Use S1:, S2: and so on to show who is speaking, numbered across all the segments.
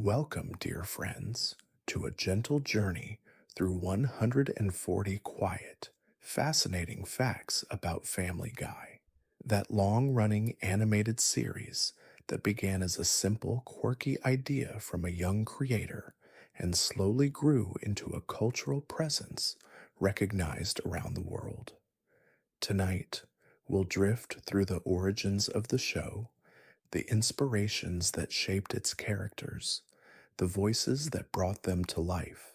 S1: Welcome, dear friends, to a gentle journey through 140 quiet, fascinating facts about Family Guy. That long running animated series that began as a simple, quirky idea from a young creator and slowly grew into a cultural presence recognized around the world. Tonight, we'll drift through the origins of the show, the inspirations that shaped its characters, the voices that brought them to life,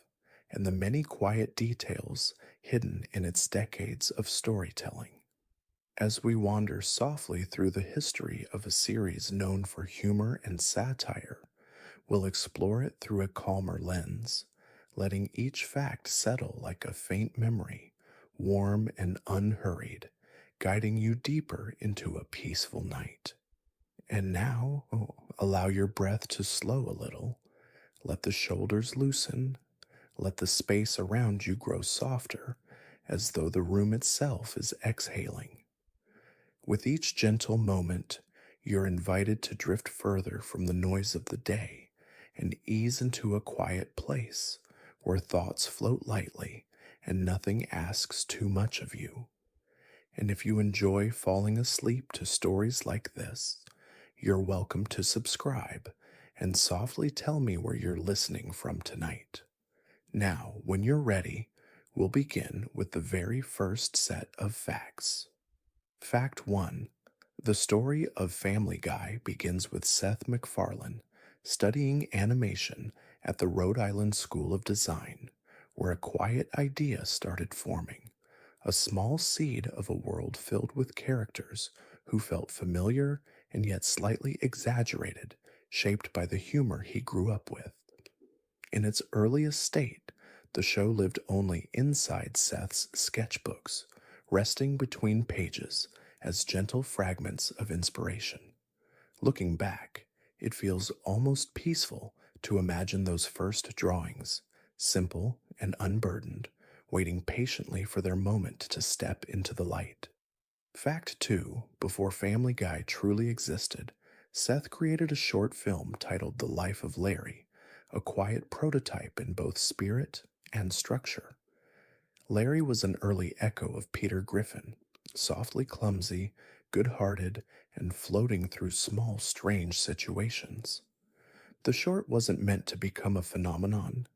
S1: and the many quiet details hidden in its decades of storytelling. As we wander softly through the history of a series known for humor and satire, we'll explore it through a calmer lens, letting each fact settle like a faint memory, warm and unhurried, guiding you deeper into a peaceful night. And now, allow your breath to slow a little. Let the shoulders loosen. Let the space around you grow softer, as though the room itself is exhaling. With each gentle moment, you're invited to drift further from the noise of the day and ease into a quiet place where thoughts float lightly and nothing asks too much of you. And if you enjoy falling asleep to stories like this, you're welcome to subscribe and softly tell me where you're listening from tonight. Now, when you're ready, we'll begin with the very first set of facts. Fact 1. The story of Family Guy begins with Seth MacFarlane studying animation at the Rhode Island School of Design, where a quiet idea started forming, a small seed of a world filled with characters who felt familiar and yet slightly exaggerated, shaped by the humor he grew up with. In its earliest state, the show lived only inside Seth's sketchbooks, resting between pages as gentle fragments of inspiration. Looking back, it feels almost peaceful to imagine those first drawings, simple and unburdened, waiting patiently for their moment to step into the light. Fact 2. Before Family Guy truly existed, Seth created a short film titled The Life of Larry, a quiet prototype in both spirit and structure. Larry was an early echo of Peter Griffin, softly clumsy, good-hearted, and floating through small, strange situations. The short wasn't meant to become a phenomenon.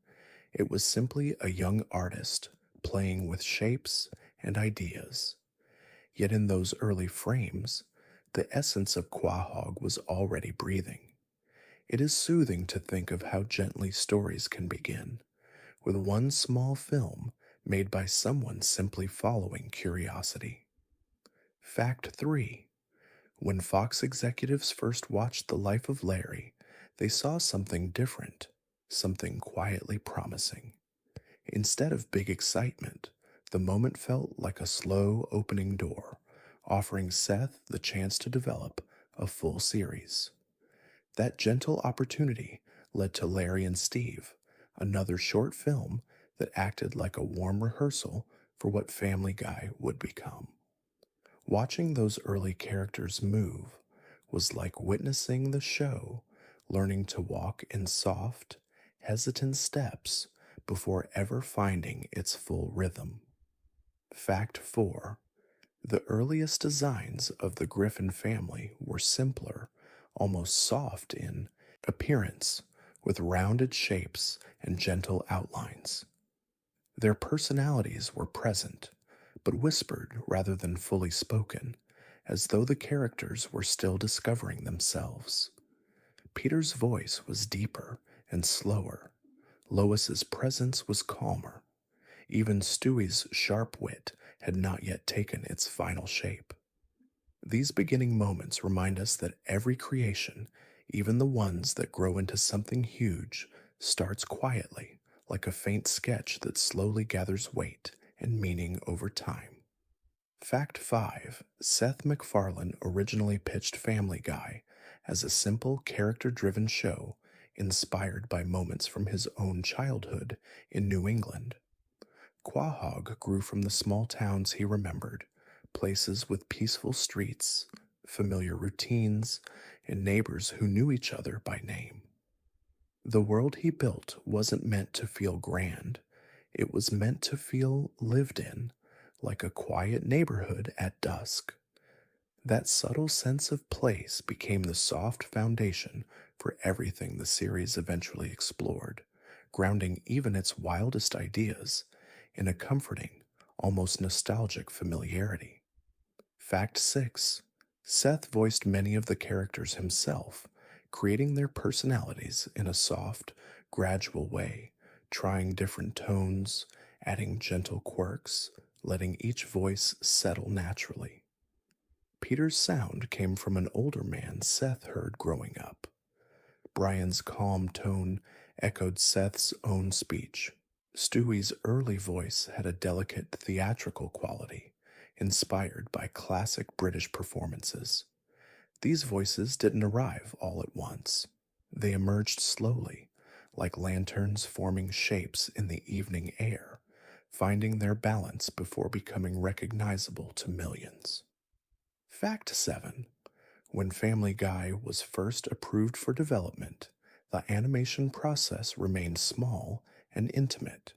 S1: It was simply a young artist playing with shapes and ideas. Yet in those early frames, the essence of Quahog was already breathing. It is soothing to think of how gently stories can begin, with one small film made by someone simply following curiosity. Fact 3. When Fox executives first watched The Life of Larry, they saw something different, something quietly promising. Instead of big excitement, the moment felt like a slow opening door, offering Seth the chance to develop a full series. That gentle opportunity led to Larry and Steve, another short film that acted like a warm rehearsal for what Family Guy would become. Watching those early characters move was like witnessing the show learning to walk in soft, hesitant steps before ever finding its full rhythm. Fact 4. The earliest designs of the Griffin family were simpler, almost soft in appearance, with rounded shapes and gentle outlines. Their personalities were present, but whispered rather than fully spoken, as though the characters were still discovering themselves. Peter's voice was deeper and slower. Lois's presence was calmer. Even Stewie's sharp wit had not yet taken its final shape. These beginning moments remind us that every creation, even the ones that grow into something huge, starts quietly, like a faint sketch that slowly gathers weight and meaning over time. Fact 5. Seth MacFarlane originally pitched Family Guy as a simple, character-driven show inspired by moments from his own childhood in New England. Quahog grew from the small towns he remembered, places with peaceful streets, familiar routines, and neighbors who knew each other by name. The world he built wasn't meant to feel grand, it was meant to feel lived in, like a quiet neighborhood at dusk. That subtle sense of place became the soft foundation for everything the series eventually explored, grounding even its wildest ideas in a comforting, almost nostalgic familiarity. Fact 6. Seth voiced many of the characters himself, creating their personalities in a soft, gradual way, trying different tones, adding gentle quirks, letting each voice settle naturally. Peter's sound came from an older man Seth heard growing up. Brian's calm tone echoed Seth's own speech. Stewie's early voice had a delicate theatrical quality, inspired by classic British performances. These voices didn't arrive all at once. They emerged slowly, like lanterns forming shapes in the evening air, finding their balance before becoming recognizable to millions. Fact 7. When Family Guy was first approved for development, the animation process remained small and intimate.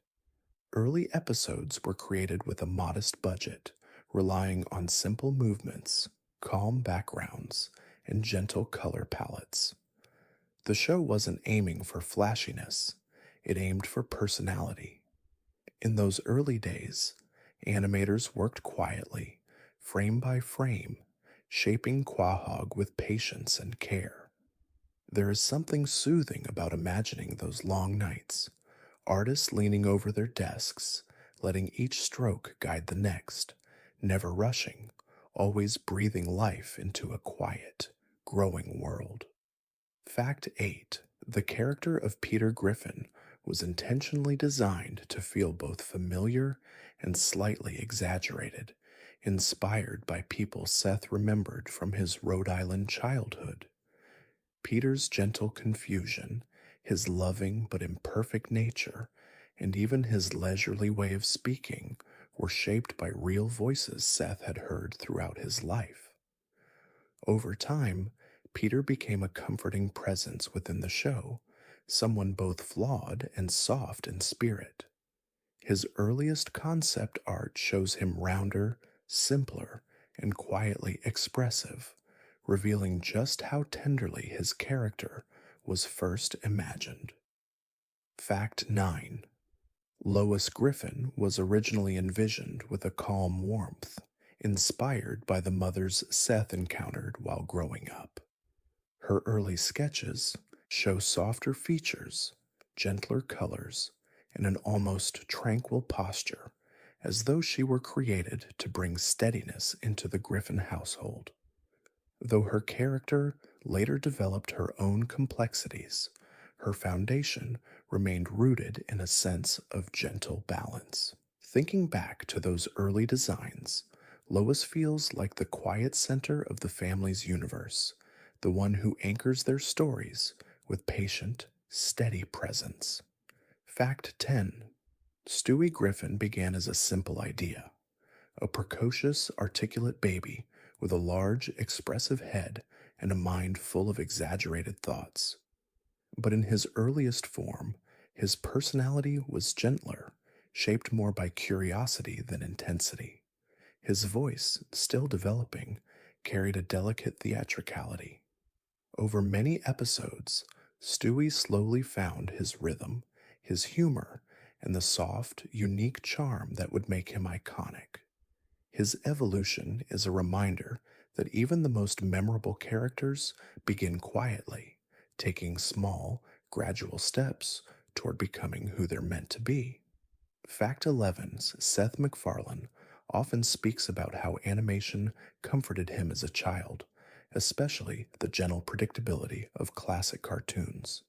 S1: Early episodes were created with a modest budget, relying on simple movements, calm backgrounds, and gentle color palettes. The show wasn't aiming for flashiness, it aimed for personality. In those early days, animators worked quietly, frame by frame, shaping Quahog with patience and care. There is something soothing about imagining those long nights, artists leaning over their desks, letting each stroke guide the next, never rushing, always breathing life into a quiet, growing world. Fact 8. The character of Peter Griffin was intentionally designed to feel both familiar and slightly exaggerated, inspired by people Seth remembered from his Rhode Island childhood. Peter's gentle confusion, his loving but imperfect nature, and even his leisurely way of speaking were shaped by real voices Seth had heard throughout his life. Over time, Peter became a comforting presence within the show, someone both flawed and soft in spirit. His earliest concept art shows him rounder, simpler, and quietly expressive, revealing just how tenderly his character was first imagined. Fact 9. Lois Griffin was originally envisioned with a calm warmth, inspired by the mothers Seth encountered while growing up. Her early sketches show softer features, gentler colors, and an almost tranquil posture, as though she were created to bring steadiness into the Griffin household. Though her character later developed her own complexities, her foundation remained rooted in a sense of gentle balance. Thinking back to those early designs, Lois feels like the quiet center of the family's universe, the one who anchors their stories with patient, steady presence. Fact 10. Stewie Griffin began as a simple idea, a precocious, articulate baby with a large, expressive head and a mind full of exaggerated thoughts. But in his earliest form, his personality was gentler, shaped more by curiosity than intensity. His voice, still developing, carried a delicate theatricality. Over many episodes, Stewie slowly found his rhythm, his humor, and the soft, unique charm that would make him iconic. His evolution is a reminder that even the most memorable characters begin quietly, taking small, gradual steps toward becoming who they're meant to be. Fact 11's Seth MacFarlane often speaks about how animation comforted him as a child, especially the gentle predictability of classic cartoons.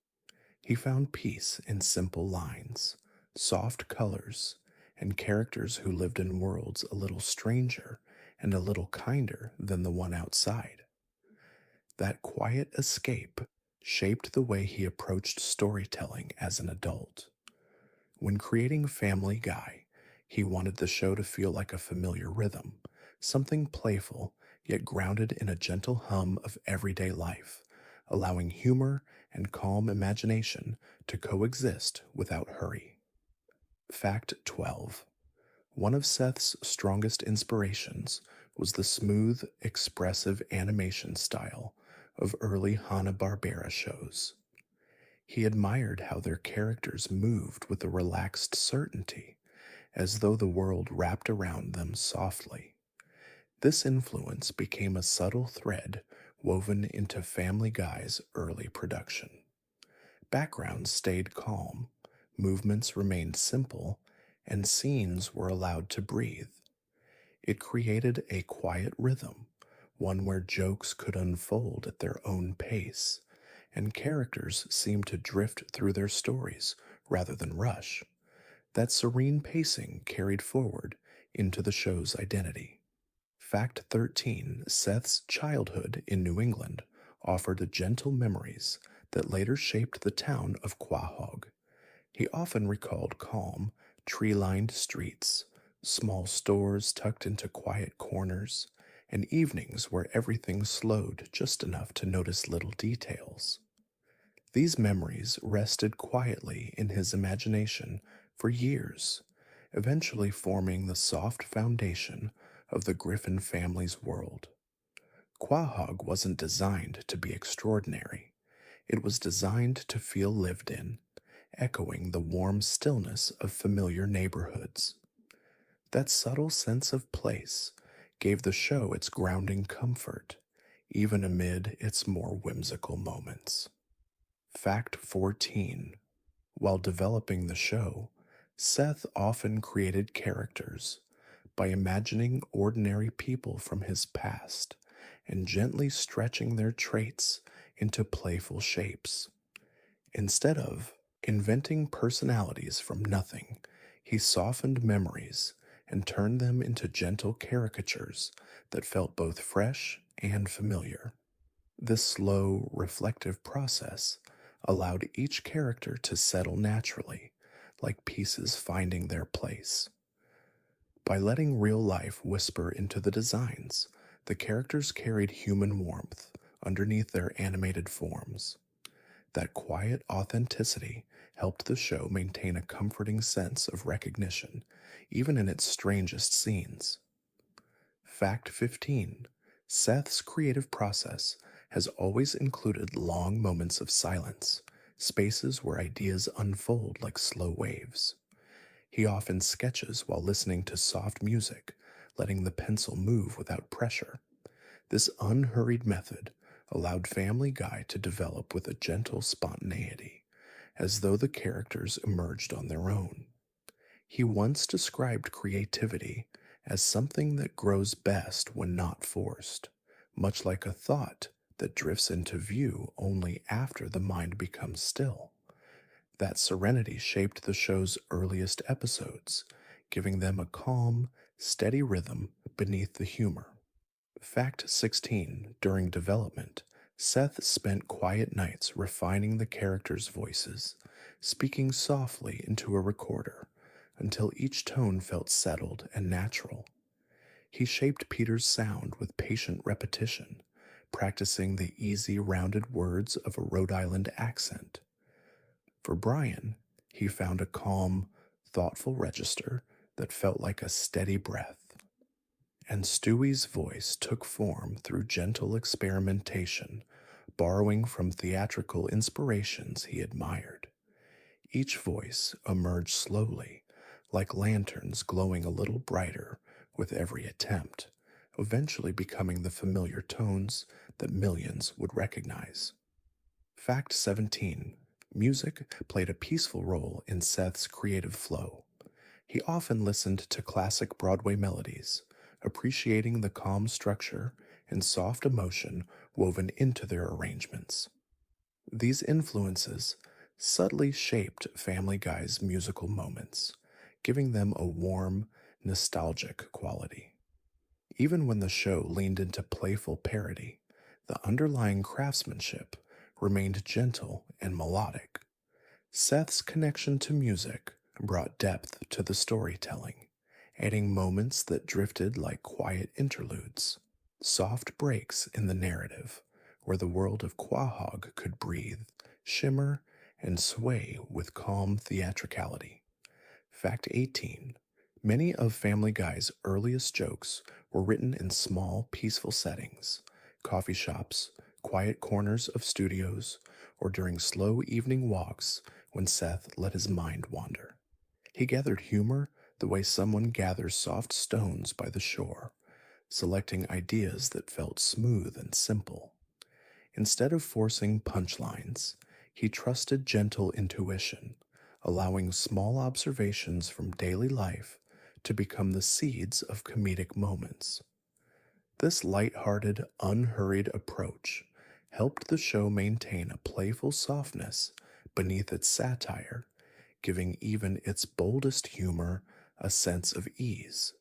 S1: He found peace in simple lines, soft colors, and characters who lived in worlds a little stranger and a little kinder than the one outside. That quiet escape shaped the way he approached storytelling as an adult. When creating Family Guy, he wanted the show to feel like a familiar rhythm, something playful yet grounded in a gentle hum of everyday life, allowing humor and calm imagination to coexist without hurry. Fact 12. One of Seth's strongest inspirations was the smooth, expressive animation style of early Hanna-Barbera shows. He admired how their characters moved with a relaxed certainty, as though the world wrapped around them softly. This influence became a subtle thread woven into Family Guy's early production. Backgrounds stayed calm, movements remained simple, and scenes were allowed to breathe. It created a quiet rhythm, one where jokes could unfold at their own pace, and characters seemed to drift through their stories rather than rush. That serene pacing carried forward into the show's identity. Fact 13. Seth's childhood in New England offered gentle memories that later shaped the town of Quahog. He often recalled calm, tree lined streets, small stores tucked into quiet corners, and evenings where everything slowed just enough to notice little details. These memories rested quietly in his imagination for years, eventually forming the soft foundation of the Griffin family's world. Quahog wasn't designed to be extraordinary. It was designed to feel lived in, echoing the warm stillness of familiar neighborhoods. That subtle sense of place gave the show its grounding comfort, even amid its more whimsical moments. Fact 14. While developing the show, Seth often created characters by imagining ordinary people from his past and gently stretching their traits into playful shapes. Instead of inventing personalities from nothing, he softened memories and turned them into gentle caricatures that felt both fresh and familiar. This slow, reflective process allowed each character to settle naturally, like pieces finding their place. By letting real life whisper into the designs, the characters carried human warmth underneath their animated forms. That quiet authenticity helped the show maintain a comforting sense of recognition, even in its strangest scenes. Fact 15. Seth's creative process has always included long moments of silence, spaces where ideas unfold like slow waves. He often sketches while listening to soft music, letting the pencil move without pressure. This unhurried method allowed Family Guy to develop with a gentle spontaneity, as though the characters emerged on their own. He once described creativity as something that grows best when not forced, much like a thought that drifts into view only after the mind becomes still. That serenity shaped the show's earliest episodes, giving them a calm, steady rhythm beneath the humor. Fact 16. During development, Seth spent quiet nights refining the characters' voices, speaking softly into a recorder until each tone felt settled and natural. He shaped Peter's sound with patient repetition, practicing the easy, rounded words of a Rhode Island accent. For Brian, he found a calm, thoughtful register that felt like a steady breath. And Stewie's voice took form through gentle experimentation, borrowing from theatrical inspirations he admired. Each voice emerged slowly, like lanterns glowing a little brighter with every attempt, eventually becoming the familiar tones that millions would recognize. Fact 17. Music played a peaceful role in Seth's creative flow. He often listened to classic Broadway melodies, appreciating the calm structure and soft emotion woven into their arrangements. These influences subtly shaped Family Guy's musical moments, giving them a warm, nostalgic quality. Even when the show leaned into playful parody, the underlying craftsmanship remained gentle and melodic. Seth's connection to music brought depth to the storytelling, adding moments that drifted like quiet interludes, soft breaks in the narrative, where the world of Quahog could breathe shimmer, and sway with calm theatricality. Fact 18. Many of Family Guy's earliest jokes were written in small, peaceful settings: coffee shops, quiet corners of studios, or during slow evening walks when Seth let his mind wander. He gathered humor the way someone gathers soft stones by the shore, selecting ideas that felt smooth and simple. Instead of forcing punchlines, he trusted gentle intuition, allowing small observations from daily life to become the seeds of comedic moments. This light-hearted, unhurried approach helped the show maintain a playful softness beneath its satire, giving even its boldest humor a sense of ease.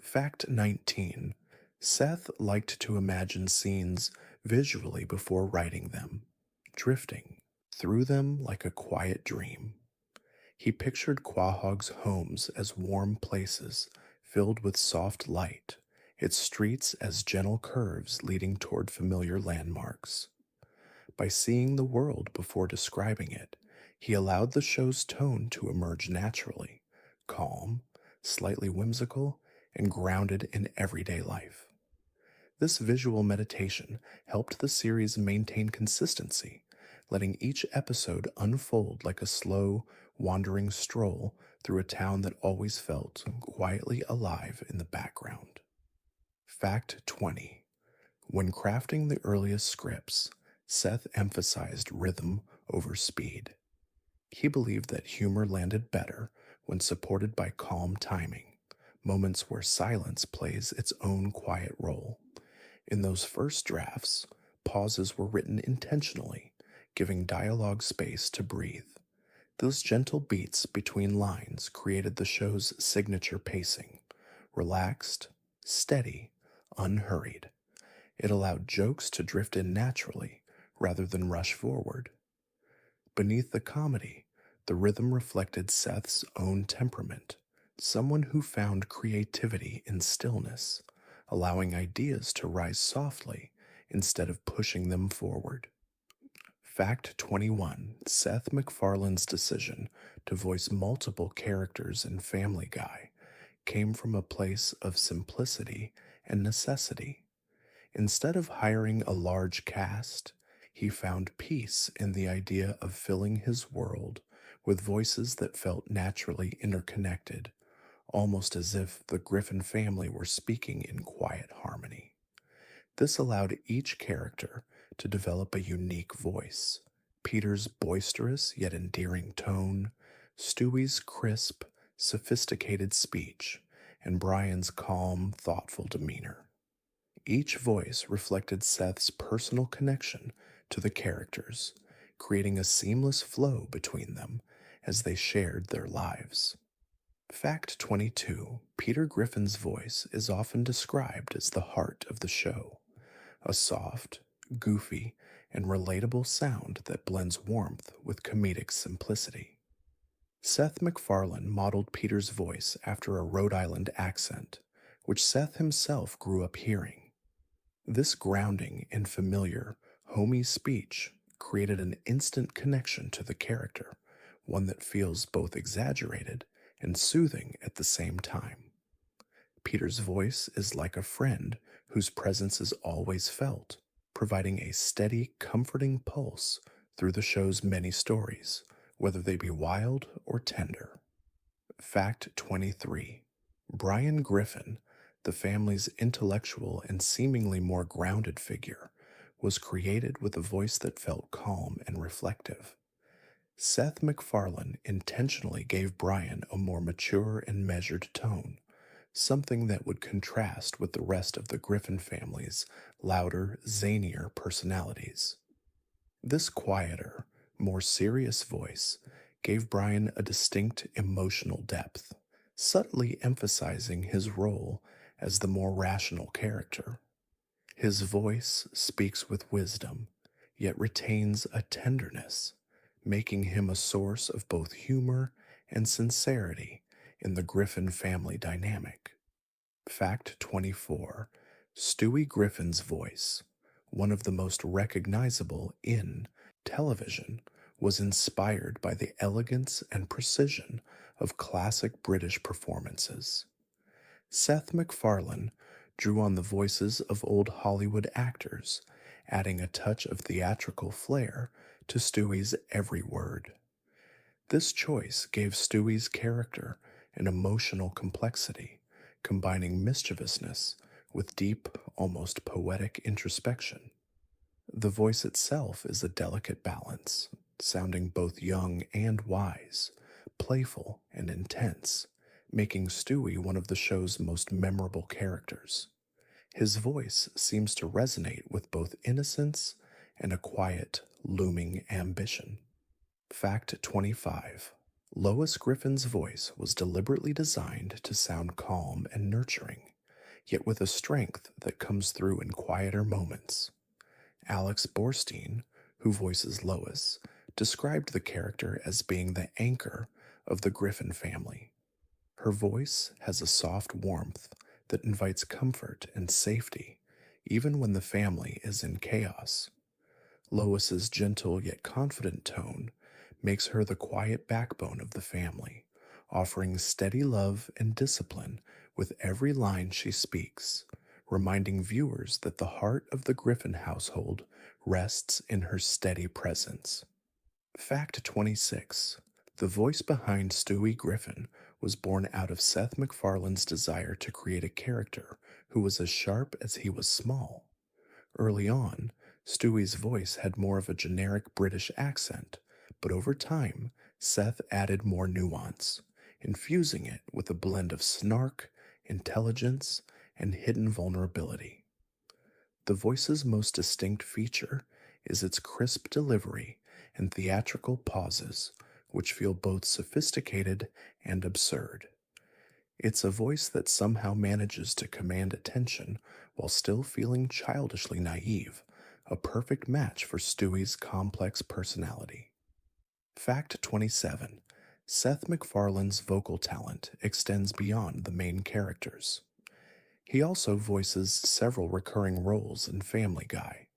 S1: Fact 19. Seth liked to imagine scenes visually before writing them, drifting through them like a quiet dream. He pictured Quahog's homes as warm places filled with soft light, its streets as gentle curves leading toward familiar landmarks. By seeing the world before describing it, he allowed the show's tone to emerge naturally, calm, slightly whimsical, and grounded in everyday life. This visual meditation helped the series maintain consistency, letting each episode unfold like a slow, wandering stroll through a town that always felt quietly alive in the background. Fact 20. When crafting the earliest scripts, Seth emphasized rhythm over speed. He believed that humor landed better when supported by calm timing, moments where silence plays its own quiet role. In those first drafts, pauses were written intentionally, giving dialogue space to breathe. Those gentle beats between lines created the show's signature pacing: relaxed, steady, unhurried. It allowed jokes to drift in naturally rather than rush forward. Beneath the comedy, the rhythm reflected Seth's own temperament, someone who found creativity in stillness, allowing ideas to rise softly instead of pushing them forward. Fact 21. Seth MacFarlane's decision to voice multiple characters in Family Guy came from a place of simplicity and necessity. Instead of hiring a large cast, he found peace in the idea of filling his world with voices that felt naturally interconnected, almost as if the Griffin family were speaking in quiet harmony. This allowed each character to develop a unique voice: Peter's boisterous yet endearing tone, Stewie's crisp, sophisticated speech, and Brian's calm, thoughtful demeanor. Each voice reflected Seth's personal connection to the characters, creating a seamless flow between them as they shared their lives. Fact 22. Peter Griffin's voice is often described as the heart of the show, a soft, goofy, and relatable sound that blends warmth with comedic simplicity. Seth MacFarlane modeled Peter's voice after a Rhode Island accent, which Seth himself grew up hearing. This grounding in familiar, homey speech created an instant connection to the character, one that feels both exaggerated and soothing at the same time. Peter's voice is like a friend whose presence is always felt, providing a steady, comforting pulse through the show's many stories, whether they be wild or tender. Fact 23. Brian Griffin, the family's intellectual and seemingly more grounded figure, was created with a voice that felt calm and reflective. Seth MacFarlane intentionally gave Brian a more mature and measured tone, something that would contrast with the rest of the Griffin family's louder, zanier personalities. This quieter, more serious voice gave Brian a distinct emotional depth, subtly emphasizing his role as the more rational character. His voice speaks with wisdom, yet retains a tenderness, making him a source of both humor and sincerity in the Griffin family dynamic. Fact 24. Stewie Griffin's voice, one of the most recognizable in Television was inspired by the elegance and precision of classic British performances. Seth MacFarlane drew on the voices of old Hollywood actors, adding a touch of theatrical flair to Stewie's every word. This choice gave Stewie's character an emotional complexity, combining mischievousness with deep, almost poetic introspection. The voice itself is a delicate balance, sounding both young and wise, playful and intense, making Stewie one of the show's most memorable characters. His voice seems to resonate with both innocence and a quiet, looming ambition. Fact 25. Lois Griffin's voice was deliberately designed to sound calm and nurturing, yet with a strength that comes through in quieter moments. Alex Borstein, who voices Lois, described the character as being the anchor of the Griffin family. Her voice has a soft warmth that invites comfort and safety, even when the family is in chaos. Lois's gentle yet confident tone makes her the quiet backbone of the family, offering steady love and discipline with every line she speaks, reminding viewers that the heart of the Griffin household rests in her steady presence. Fact 26. The voice behind Stewie Griffin was born out of Seth MacFarlane's desire to create a character who was as sharp as he was small. Early on, Stewie's voice had more of a generic British accent, but over time, Seth added more nuance, infusing it with a blend of snark, intelligence, and hidden vulnerability. The voice's most distinct feature is its crisp delivery and theatrical pauses, which feel both sophisticated and absurd. It's a voice that somehow manages to command attention while still feeling childishly naive, a perfect match for Stewie's complex personality. Fact 27. Seth MacFarlane's vocal talent extends beyond the main characters. He also voices several recurring roles in Family Guy,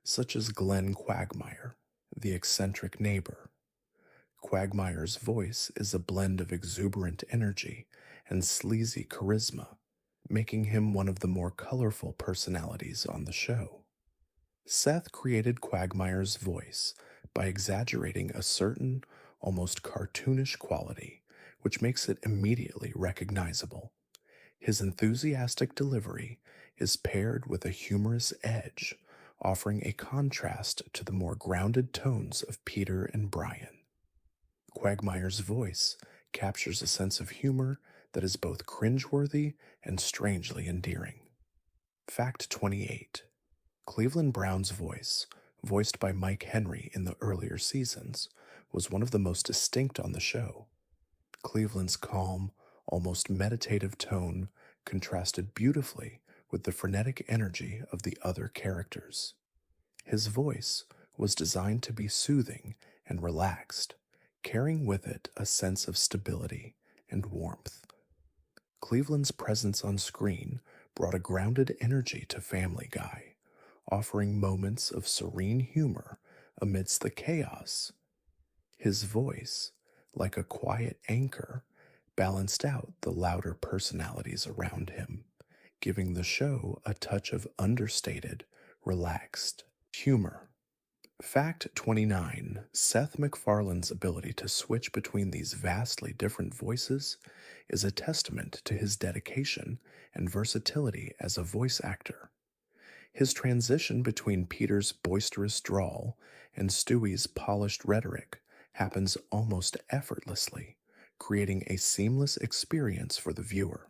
S1: such as Glenn Quagmire, the eccentric neighbor. Quagmire's voice is a blend of exuberant energy and sleazy charisma, making him one of the more colorful personalities on the show. Seth created Quagmire's voice by exaggerating a certain, almost cartoonish quality, which makes it immediately recognizable. His enthusiastic delivery is paired with a humorous edge, offering a contrast to the more grounded tones of Peter and Brian. Quagmire's voice captures a sense of humor that is both cringeworthy and strangely endearing. Fact 28. Cleveland Brown's voice, voiced by Mike Henry in the earlier seasons, was one of the most distinct on the show. Cleveland's calm, almost meditative tone contrasted beautifully with the frenetic energy of the other characters. His voice was designed to be soothing and relaxed, carrying with it a sense of stability and warmth. Cleveland's presence on screen brought a grounded energy to Family Guy, offering moments of serene humor amidst the chaos. His voice, like a quiet anchor, balanced out the louder personalities around him, giving the show a touch of understated, relaxed humor. Fact 29. Seth MacFarlane's ability to switch between these vastly different voices is a testament to his dedication and versatility as a voice actor. His transition between Peter's boisterous drawl and Stewie's polished rhetoric happens almost effortlessly, creating a seamless experience for the viewer.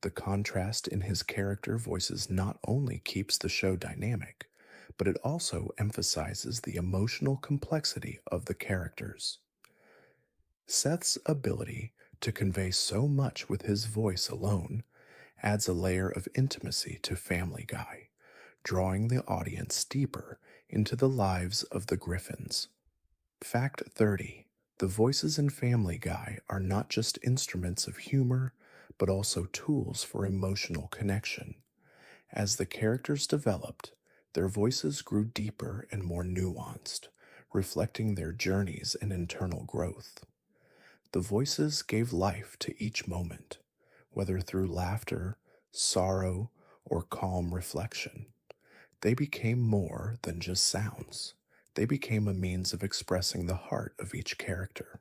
S1: The contrast in his character voices not only keeps the show dynamic, but it also emphasizes the emotional complexity of the characters. Seth's ability to convey so much with his voice alone adds a layer of intimacy to Family Guy, drawing the audience deeper into the lives of the Griffins. Fact 30. The voices in Family Guy are not just instruments of humor, but also tools for emotional connection. As the characters developed, their voices grew deeper and more nuanced, reflecting their journeys and internal growth. The voices gave life to each moment, whether through laughter, sorrow, or calm reflection. They became more than just sounds. They became a means of expressing the heart of each character.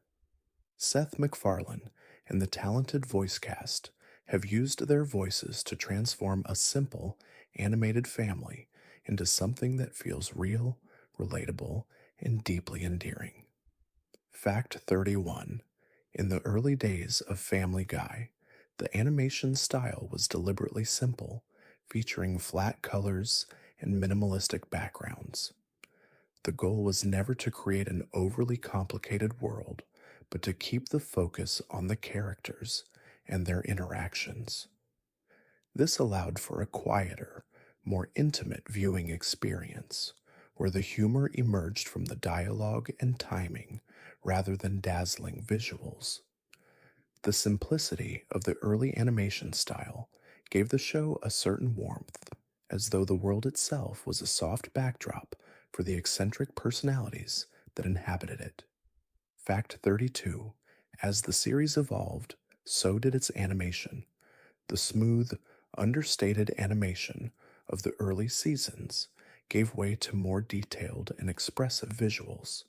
S1: Seth MacFarlane and the talented voice cast have used their voices to transform a simple, animated family into something that feels real, relatable, and deeply endearing. Fact 31. In the early days of Family Guy, the animation style was deliberately simple, featuring flat colors and minimalistic backgrounds. The goal was never to create an overly complicated world, but to keep the focus on the characters and their interactions. This allowed for a quieter, more intimate viewing experience, where the humor emerged from the dialogue and timing rather than dazzling visuals. The simplicity of the early animation style gave the show a certain warmth, as though the world itself was a soft backdrop for the eccentric personalities that inhabited it. Fact 32. As the series evolved, so did its animation. The smooth, understated animation of the early seasons gave way to more detailed and expressive visuals.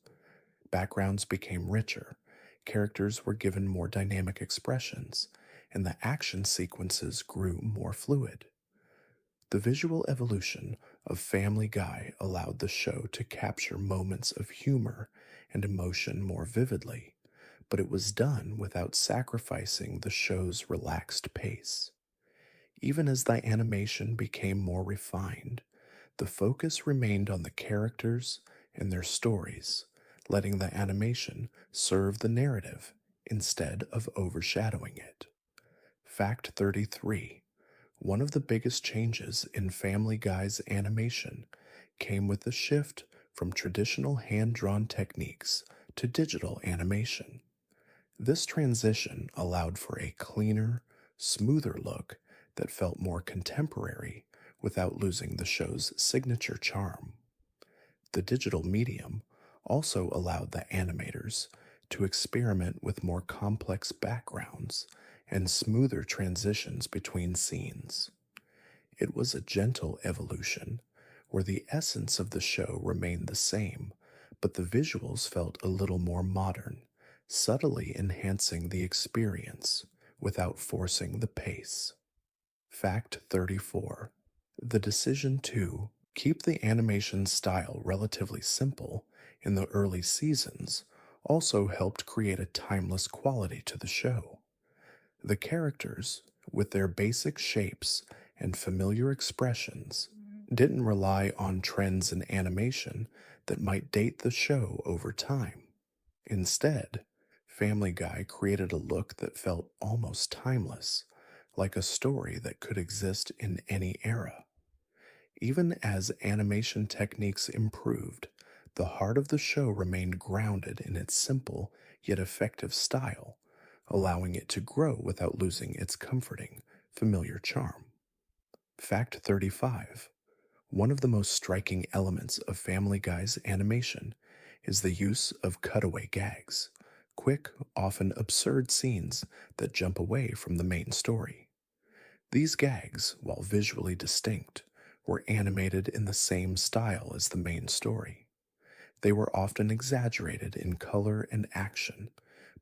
S1: Backgrounds became richer, characters were given more dynamic expressions, and the action sequences grew more fluid. The visual evolution of Family Guy allowed the show to capture moments of humor and emotion more vividly, but it was done without sacrificing the show's relaxed pace. Even as the animation became more refined, the focus remained on the characters and their stories, letting the animation serve the narrative instead of overshadowing it. Fact 33. One of the biggest changes in Family Guy's animation came with the shift from traditional hand drawn techniques to digital animation. This transition allowed for a cleaner, smoother look that felt more contemporary without losing the show's signature charm. The digital medium also allowed the animators to experiment with more complex backgrounds and smoother transitions between scenes. It was a gentle evolution where the essence of the show remained the same, but the visuals felt a little more modern, subtly enhancing the experience without forcing the pace. Fact 34. The decision to keep the animation style relatively simple in the early seasons also helped create a timeless quality to the show. The characters, with their basic shapes and familiar expressions, didn't rely on trends in animation that might date the show over time. Instead, Family Guy created a look that felt almost timeless, like a story that could exist in any era. Even as animation techniques improved, the heart of the show remained grounded in its simple yet effective style, allowing it to grow without losing its comforting, familiar charm. Fact 35. One of the most striking elements of Family Guy's animation is the use of cutaway gags, quick, often absurd scenes that jump away from the main story. These gags, while visually distinct, were animated in the same style as the main story. They were often exaggerated in color and action,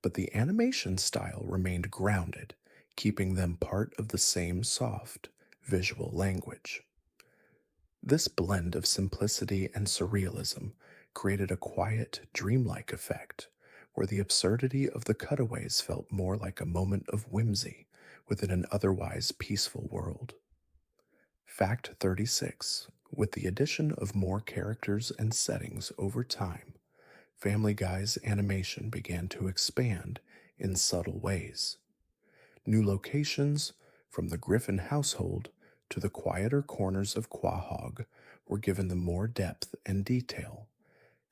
S1: but the animation style remained grounded, keeping them part of the same soft, visual language. This blend of simplicity and surrealism created a quiet, dreamlike effect, where the absurdity of the cutaways felt more like a moment of whimsy within an otherwise peaceful world. Fact 36. With the addition of more characters and settings over time, Family Guy's animation began to expand in subtle ways. New locations, from the Griffin household to the quieter corners of Quahog, were given them more depth and detail.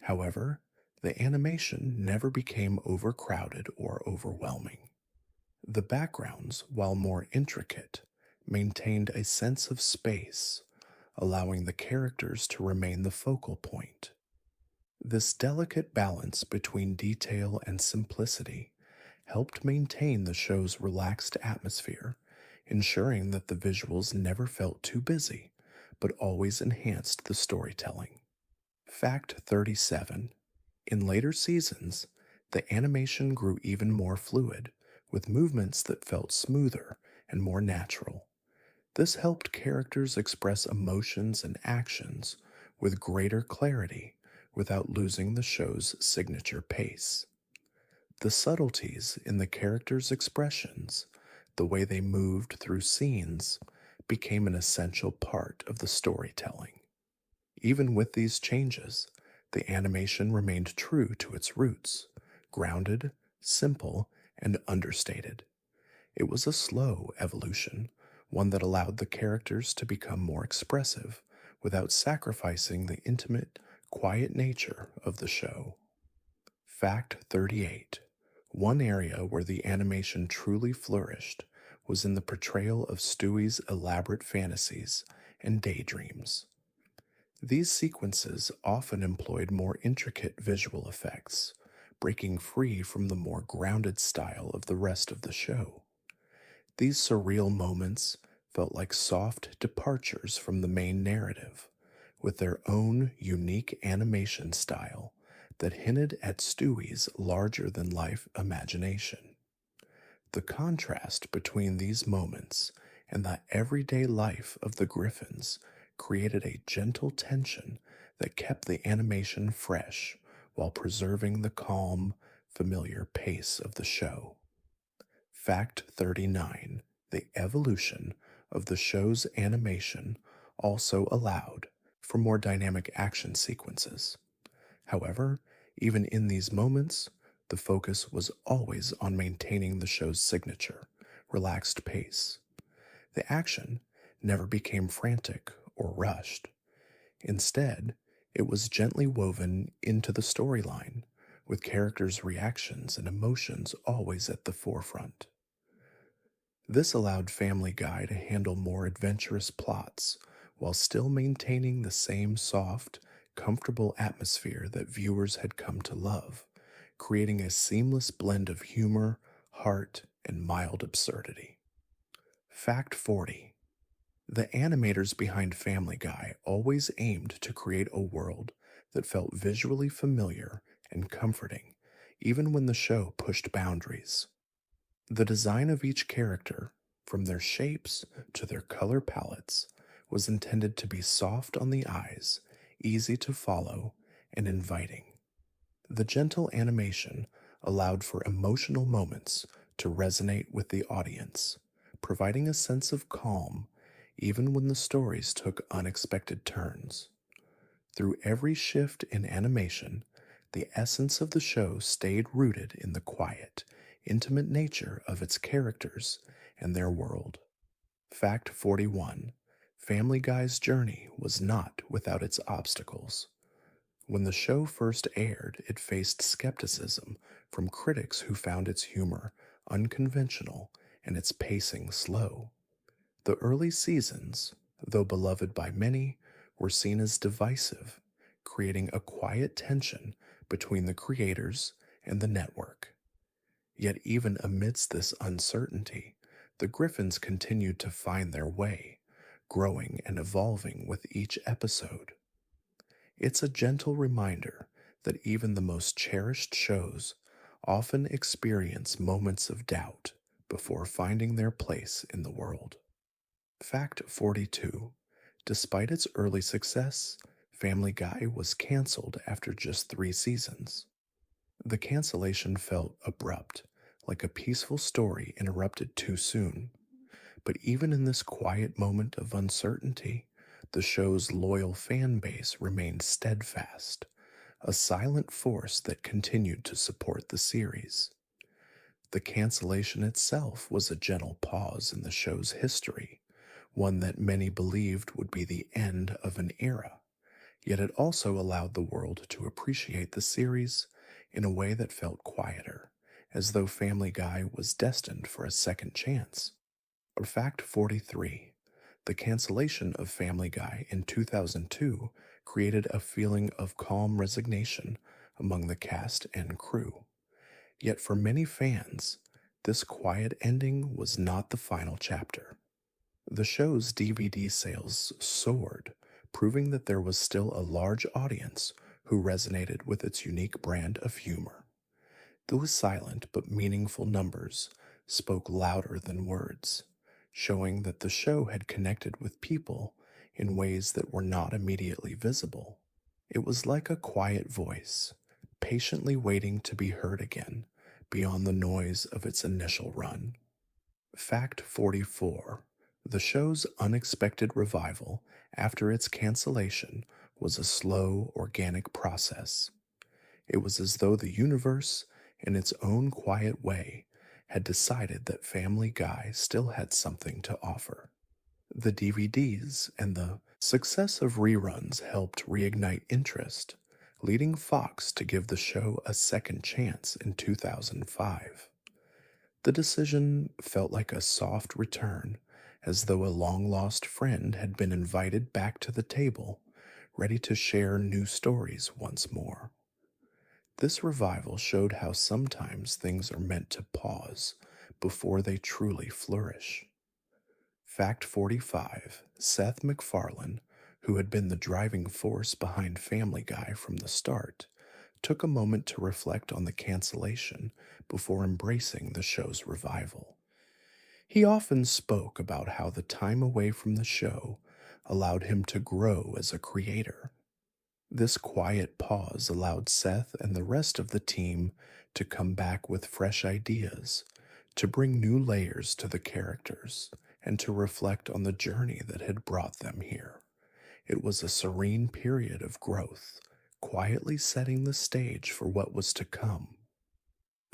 S1: However, the animation never became overcrowded or overwhelming. The backgrounds, while more intricate, maintained a sense of space, allowing the characters to remain the focal point. This delicate balance between detail and simplicity helped maintain the show's relaxed atmosphere, ensuring that the visuals never felt too busy, but always enhanced the storytelling. Fact 37. In later seasons, the animation grew even more fluid, with movements that felt smoother and more natural. This helped characters express emotions and actions with greater clarity without losing the show's signature pace. The subtleties in the characters' expressions, the way they moved through scenes, became an essential part of the storytelling. Even with these changes, the animation remained true to its roots, grounded, simple, and understated. It was a slow evolution, one that allowed the characters to become more expressive without sacrificing the intimate, quiet nature of the show. Fact 38. One area where the animation truly flourished was in the portrayal of Stewie's elaborate fantasies and daydreams. These sequences often employed more intricate visual effects, breaking free from the more grounded style of the rest of the show. These surreal moments felt like soft departures from the main narrative, with their own unique animation style that hinted at Stewie's larger than life imagination. The contrast between these moments and the everyday life of the Griffins created a gentle tension that kept the animation fresh while preserving the calm, familiar pace of the show. Fact 39. The evolution of the show's animation also allowed for more dynamic action sequences. However, even in these moments, the focus was always on maintaining the show's signature, relaxed pace. The action never became frantic or rushed. Instead, it was gently woven into the storyline, with characters' reactions and emotions always at the forefront. This allowed Family Guy to handle more adventurous plots while still maintaining the same soft, comfortable atmosphere that viewers had come to love, creating a seamless blend of humor, heart, and mild absurdity. Fact 40. The animators behind Family Guy always aimed to create a world that felt visually familiar and comforting, even when the show pushed boundaries. The design of each character, from their shapes to their color palettes, was intended to be soft on the eyes, easy to follow, and inviting. The gentle animation allowed for emotional moments to resonate with the audience, providing a sense of calm even when the stories took unexpected turns. Through every shift in animation, the essence of the show stayed rooted in the quiet, intimate nature of its characters and their world. Fact 41. Family Guy's journey was not without its obstacles. When the show first aired, it faced skepticism from critics who found its humor unconventional and its pacing slow. The early seasons, though beloved by many, were seen as divisive, creating a quiet tension between the creators and the network. Yet, even amidst this uncertainty, the Griffins continued to find their way, growing and evolving with each episode. It's a gentle reminder that even the most cherished shows often experience moments of doubt before finding their place in the world. Fact 42. Despite its early success, Family Guy was canceled after just 3 seasons. The cancellation felt abrupt, like a peaceful story interrupted too soon. But even in this quiet moment of uncertainty, the show's loyal fan base remained steadfast, a silent force that continued to support the series. The cancellation itself was a gentle pause in the show's history, one that many believed would be the end of an era, yet it also allowed the world to appreciate the series in a way that felt quieter, as though Family Guy was destined for a second chance. Fact 43. The cancellation of Family Guy in 2002 created a feeling of calm resignation among the cast and crew. Yet for many fans, this quiet ending was not the final chapter. The show's DVD sales soared, proving that there was still a large audience who resonated with its unique brand of humor. Those silent but meaningful numbers spoke louder than words, showing that the show had connected with people in ways that were not immediately visible. It was like a quiet voice, patiently waiting to be heard again beyond the noise of its initial run. Fact 44. The show's unexpected revival after its cancellation was a slow, organic process. It was as though the universe, in its own quiet way, had decided that Family Guy still had something to offer. The DVDs and the success of reruns helped reignite interest, leading Fox to give the show a second chance in 2005. The decision felt like a soft return, as though a long lost friend had been invited back to the table, ready to share new stories once more. This revival showed how sometimes things are meant to pause before they truly flourish. Fact 45. Seth MacFarlane, who had been the driving force behind Family Guy from the start, took a moment to reflect on the cancellation before embracing the show's revival. He often spoke about how the time away from the show allowed him to grow as a creator. This quiet pause allowed Seth and the rest of the team to come back with fresh ideas, to bring new layers to the characters, and to reflect on the journey that had brought them here. It was a serene period of growth, quietly setting the stage for what was to come.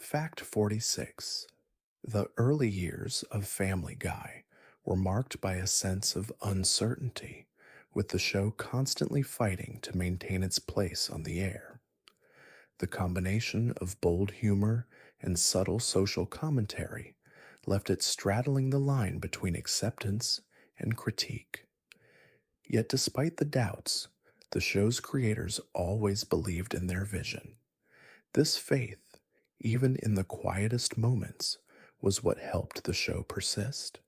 S1: Fact 46. The early years of Family Guy were marked by a sense of uncertainty, with the show constantly fighting to maintain its place on the air. The combination of bold humor and subtle social commentary left it straddling the line between acceptance and critique. Yet, despite the doubts, the show's creators always believed in their vision. This faith, even in the quietest moments, was what helped the show persist.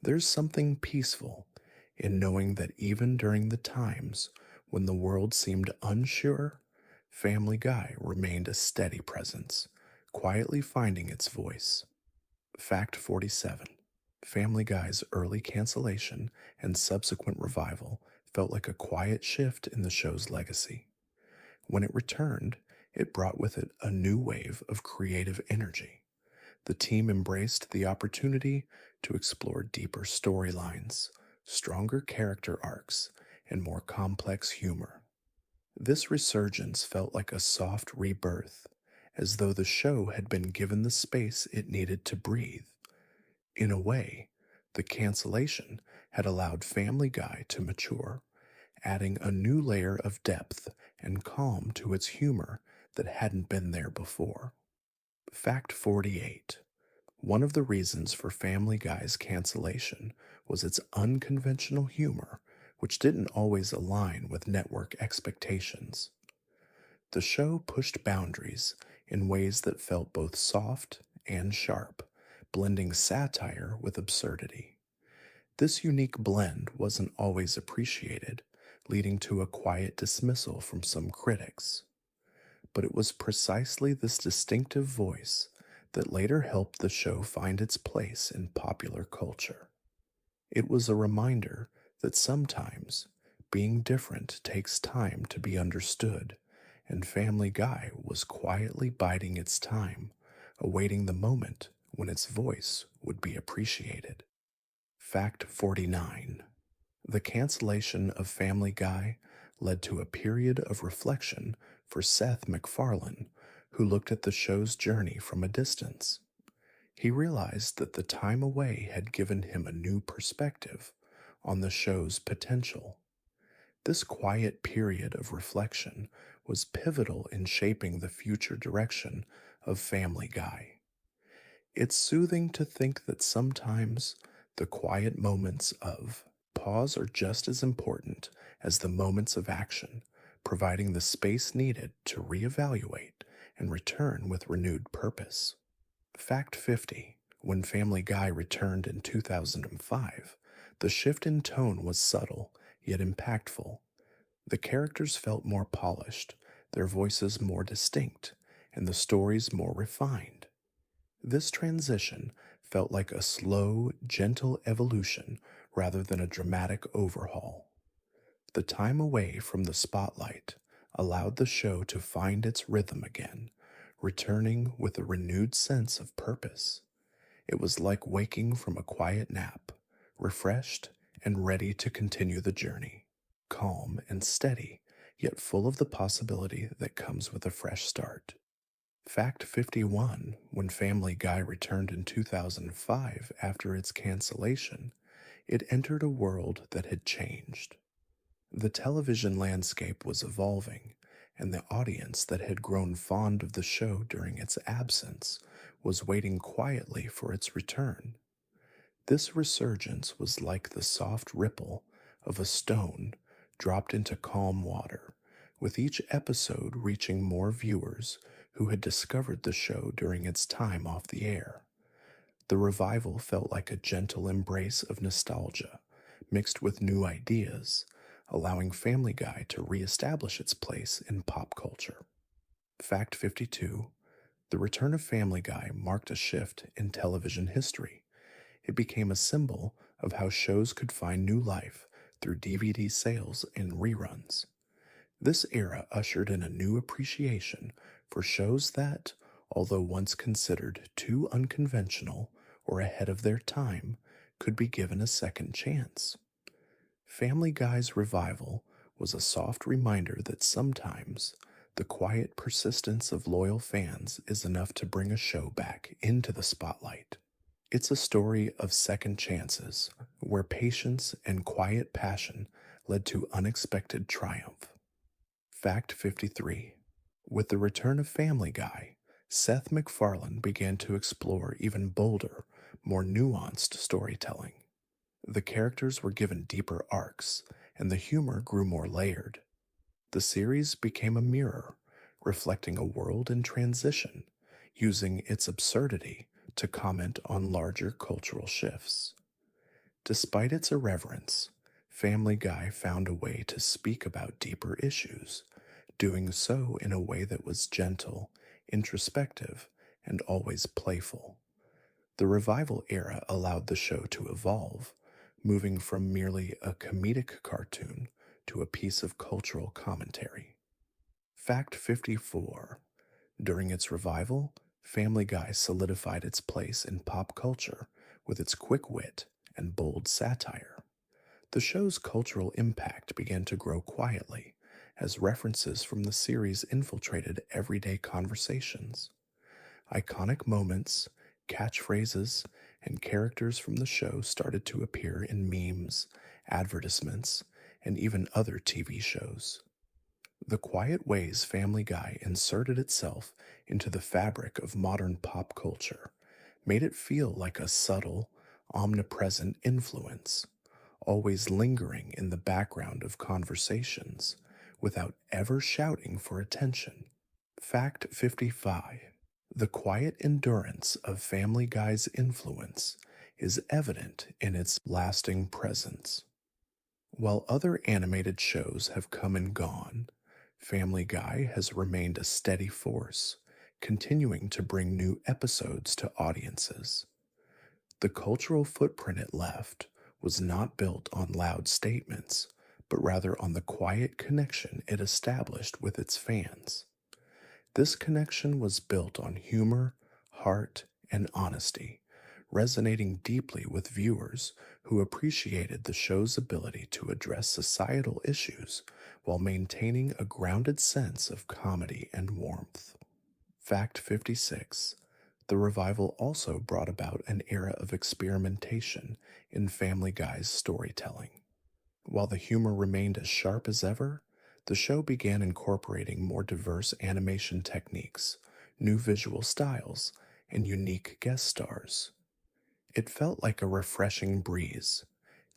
S1: There's something peaceful in knowing that even during the times when the world seemed unsure, Family Guy remained a steady presence, quietly finding its voice. Fact 47. Family Guy's early cancellation and subsequent revival felt like a quiet shift in the show's legacy. When it returned, it brought with it a new wave of creative energy. The team embraced the opportunity to explore deeper storylines, stronger character arcs, and more complex humor. This resurgence felt like a soft rebirth, as though the show had been given the space it needed to breathe. In a way, the cancellation had allowed Family Guy to mature, adding a new layer of depth and calm to its humor that hadn't been there before. Fact 48. One of the reasons for Family Guy's cancellation was its unconventional humor, which didn't always align with network expectations. The show pushed boundaries in ways that felt both soft and sharp, blending satire with absurdity. This unique blend wasn't always appreciated, leading to a quiet dismissal from some critics. But it was precisely this distinctive voice that later helped the show find its place in popular culture. It was a reminder that sometimes being different takes time to be understood, and Family Guy was quietly biding its time, awaiting the moment when its voice would be appreciated. Fact 49. The cancellation of Family Guy led to a period of reflection for Seth MacFarlane, who looked at the show's journey from a distance. He realized that the time away had given him a new perspective on the show's potential. This quiet period of reflection was pivotal in shaping the future direction of Family Guy. It's soothing to think that sometimes the quiet moments of pause are just as important as the moments of action, providing the space needed to reevaluate and return with renewed purpose. Fact 50. When Family Guy returned in 2005, the shift in tone was subtle yet impactful. The characters felt more polished, their voices more distinct, and the stories more refined. This transition felt like a slow, gentle evolution rather than a dramatic overhaul. The time away from the spotlight allowed the show to find its rhythm again, returning with a renewed sense of purpose. It was like waking from a quiet nap, refreshed and ready to continue the journey, calm and steady, yet full of the possibility that comes with a fresh start. Fact 51. When Family Guy returned in 2005 after its cancellation, it entered a world that had changed. The television landscape was evolving, and the audience that had grown fond of the show during its absence was waiting quietly for its return. This resurgence was like the soft ripple of a stone dropped into calm water, with each episode reaching more viewers who had discovered the show during its time off the air. The revival felt like a gentle embrace of nostalgia, mixed with new ideas, allowing Family Guy to reestablish its place in pop culture. Fact 52. The return of Family Guy marked a shift in television history. It became a symbol of how shows could find new life through DVD sales and reruns. This era ushered in a new appreciation for shows that, although once considered too unconventional or ahead of their time, could be given a second chance. Family Guy's revival was a soft reminder that sometimes the quiet persistence of loyal fans is enough to bring a show back into the spotlight. It's a story of second chances, where patience and quiet passion led to unexpected triumph. Fact 53. With the return of Family Guy, Seth MacFarlane began to explore even bolder, more nuanced storytelling. The characters were given deeper arcs, and the humor grew more layered. The series became a mirror, reflecting a world in transition, using its absurdity to comment on larger cultural shifts. Despite its irreverence, Family Guy found a way to speak about deeper issues, doing so in a way that was gentle, introspective, and always playful. The revival era allowed the show to evolve, moving from merely a comedic cartoon to a piece of cultural commentary. Fact 54. During its revival, Family Guy solidified its place in pop culture with its quick wit and bold satire. The show's cultural impact began to grow quietly as references from the series infiltrated everyday conversations. Iconic moments, catchphrases, and characters from the show started to appear in memes, advertisements, and even other TV shows. The quiet ways Family Guy inserted itself into the fabric of modern pop culture made it feel like a subtle, omnipresent influence, always lingering in the background of conversations without ever shouting for attention. Fact 55. The quiet endurance of Family Guy's influence is evident in its lasting presence. While other animated shows have come and gone, Family Guy has remained a steady force, continuing to bring new episodes to audiences. The cultural footprint it left was not built on loud statements, but rather on the quiet connection it established with its fans. This connection was built on humor, heart, and honesty, resonating deeply with viewers who appreciated the show's ability to address societal issues while maintaining a grounded sense of comedy and warmth. Fact 56. The revival also brought about an era of experimentation in Family Guy's storytelling. While the humor remained as sharp as ever, the show began incorporating more diverse animation techniques, new visual styles, and unique guest stars. It felt like a refreshing breeze,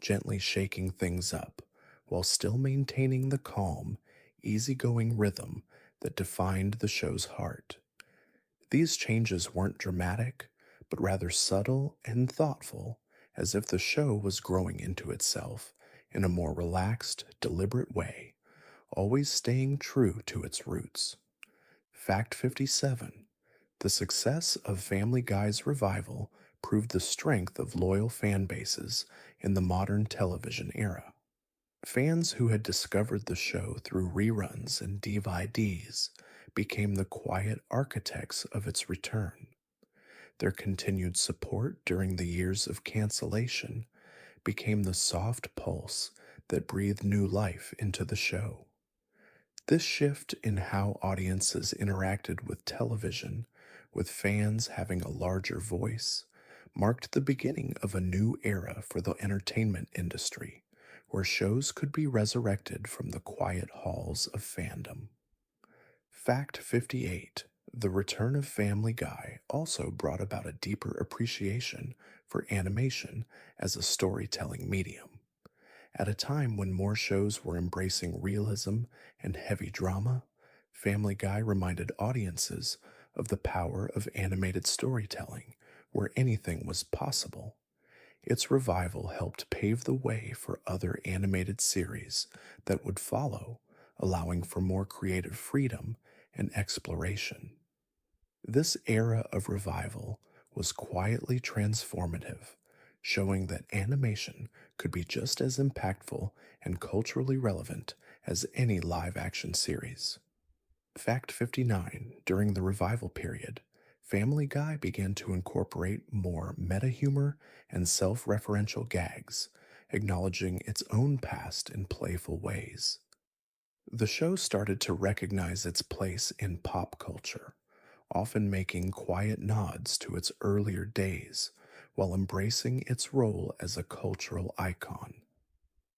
S1: gently shaking things up, while still maintaining the calm, easygoing rhythm that defined the show's heart. These changes weren't dramatic, but rather subtle and thoughtful, as if the show was growing into itself in a more relaxed, deliberate way, always staying true to its roots. Fact 57: the success of Family Guy's revival proved the strength of loyal fan bases in the modern television era. Fans who had discovered the show through reruns and DVDs became the quiet architects of its return. Their continued support during the years of cancellation became the soft pulse that breathed new life into the show. This shift in how audiences interacted with television, with fans having a larger voice, marked the beginning of a new era for the entertainment industry, where shows could be resurrected from the quiet halls of fandom. Fact 58: the return of Family Guy also brought about a deeper appreciation for animation as a storytelling medium. At a time when more shows were embracing realism and heavy drama, Family Guy reminded audiences of the power of animated storytelling, where anything was possible. Its revival helped pave the way for other animated series that would follow, allowing for more creative freedom and exploration. This era of revival was quietly transformative, showing that animation could be just as impactful and culturally relevant as any live action series. Fact 59: during the revival period, Family Guy began to incorporate more meta humor and self referential gags, acknowledging its own past in playful ways. The show started to recognize its place in pop culture, often making quiet nods to its earlier days while embracing its role as a cultural icon.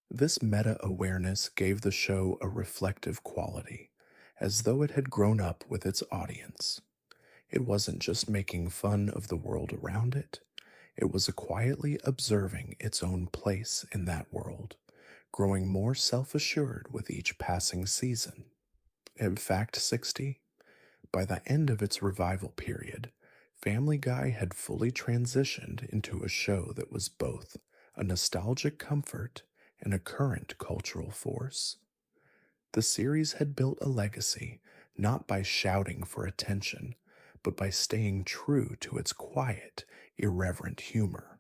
S1: This meta awareness gave the show a reflective quality, as though it had grown up with its audience. It wasn't just making fun of the world around it, it was quietly observing its own place in that world, growing more self assured with each passing season. In fact 60: by the end of its revival period, Family Guy had fully transitioned into a show that was both a nostalgic comfort and a current cultural force. The series had built a legacy not by shouting for attention, but by staying true to its quiet, irreverent humor.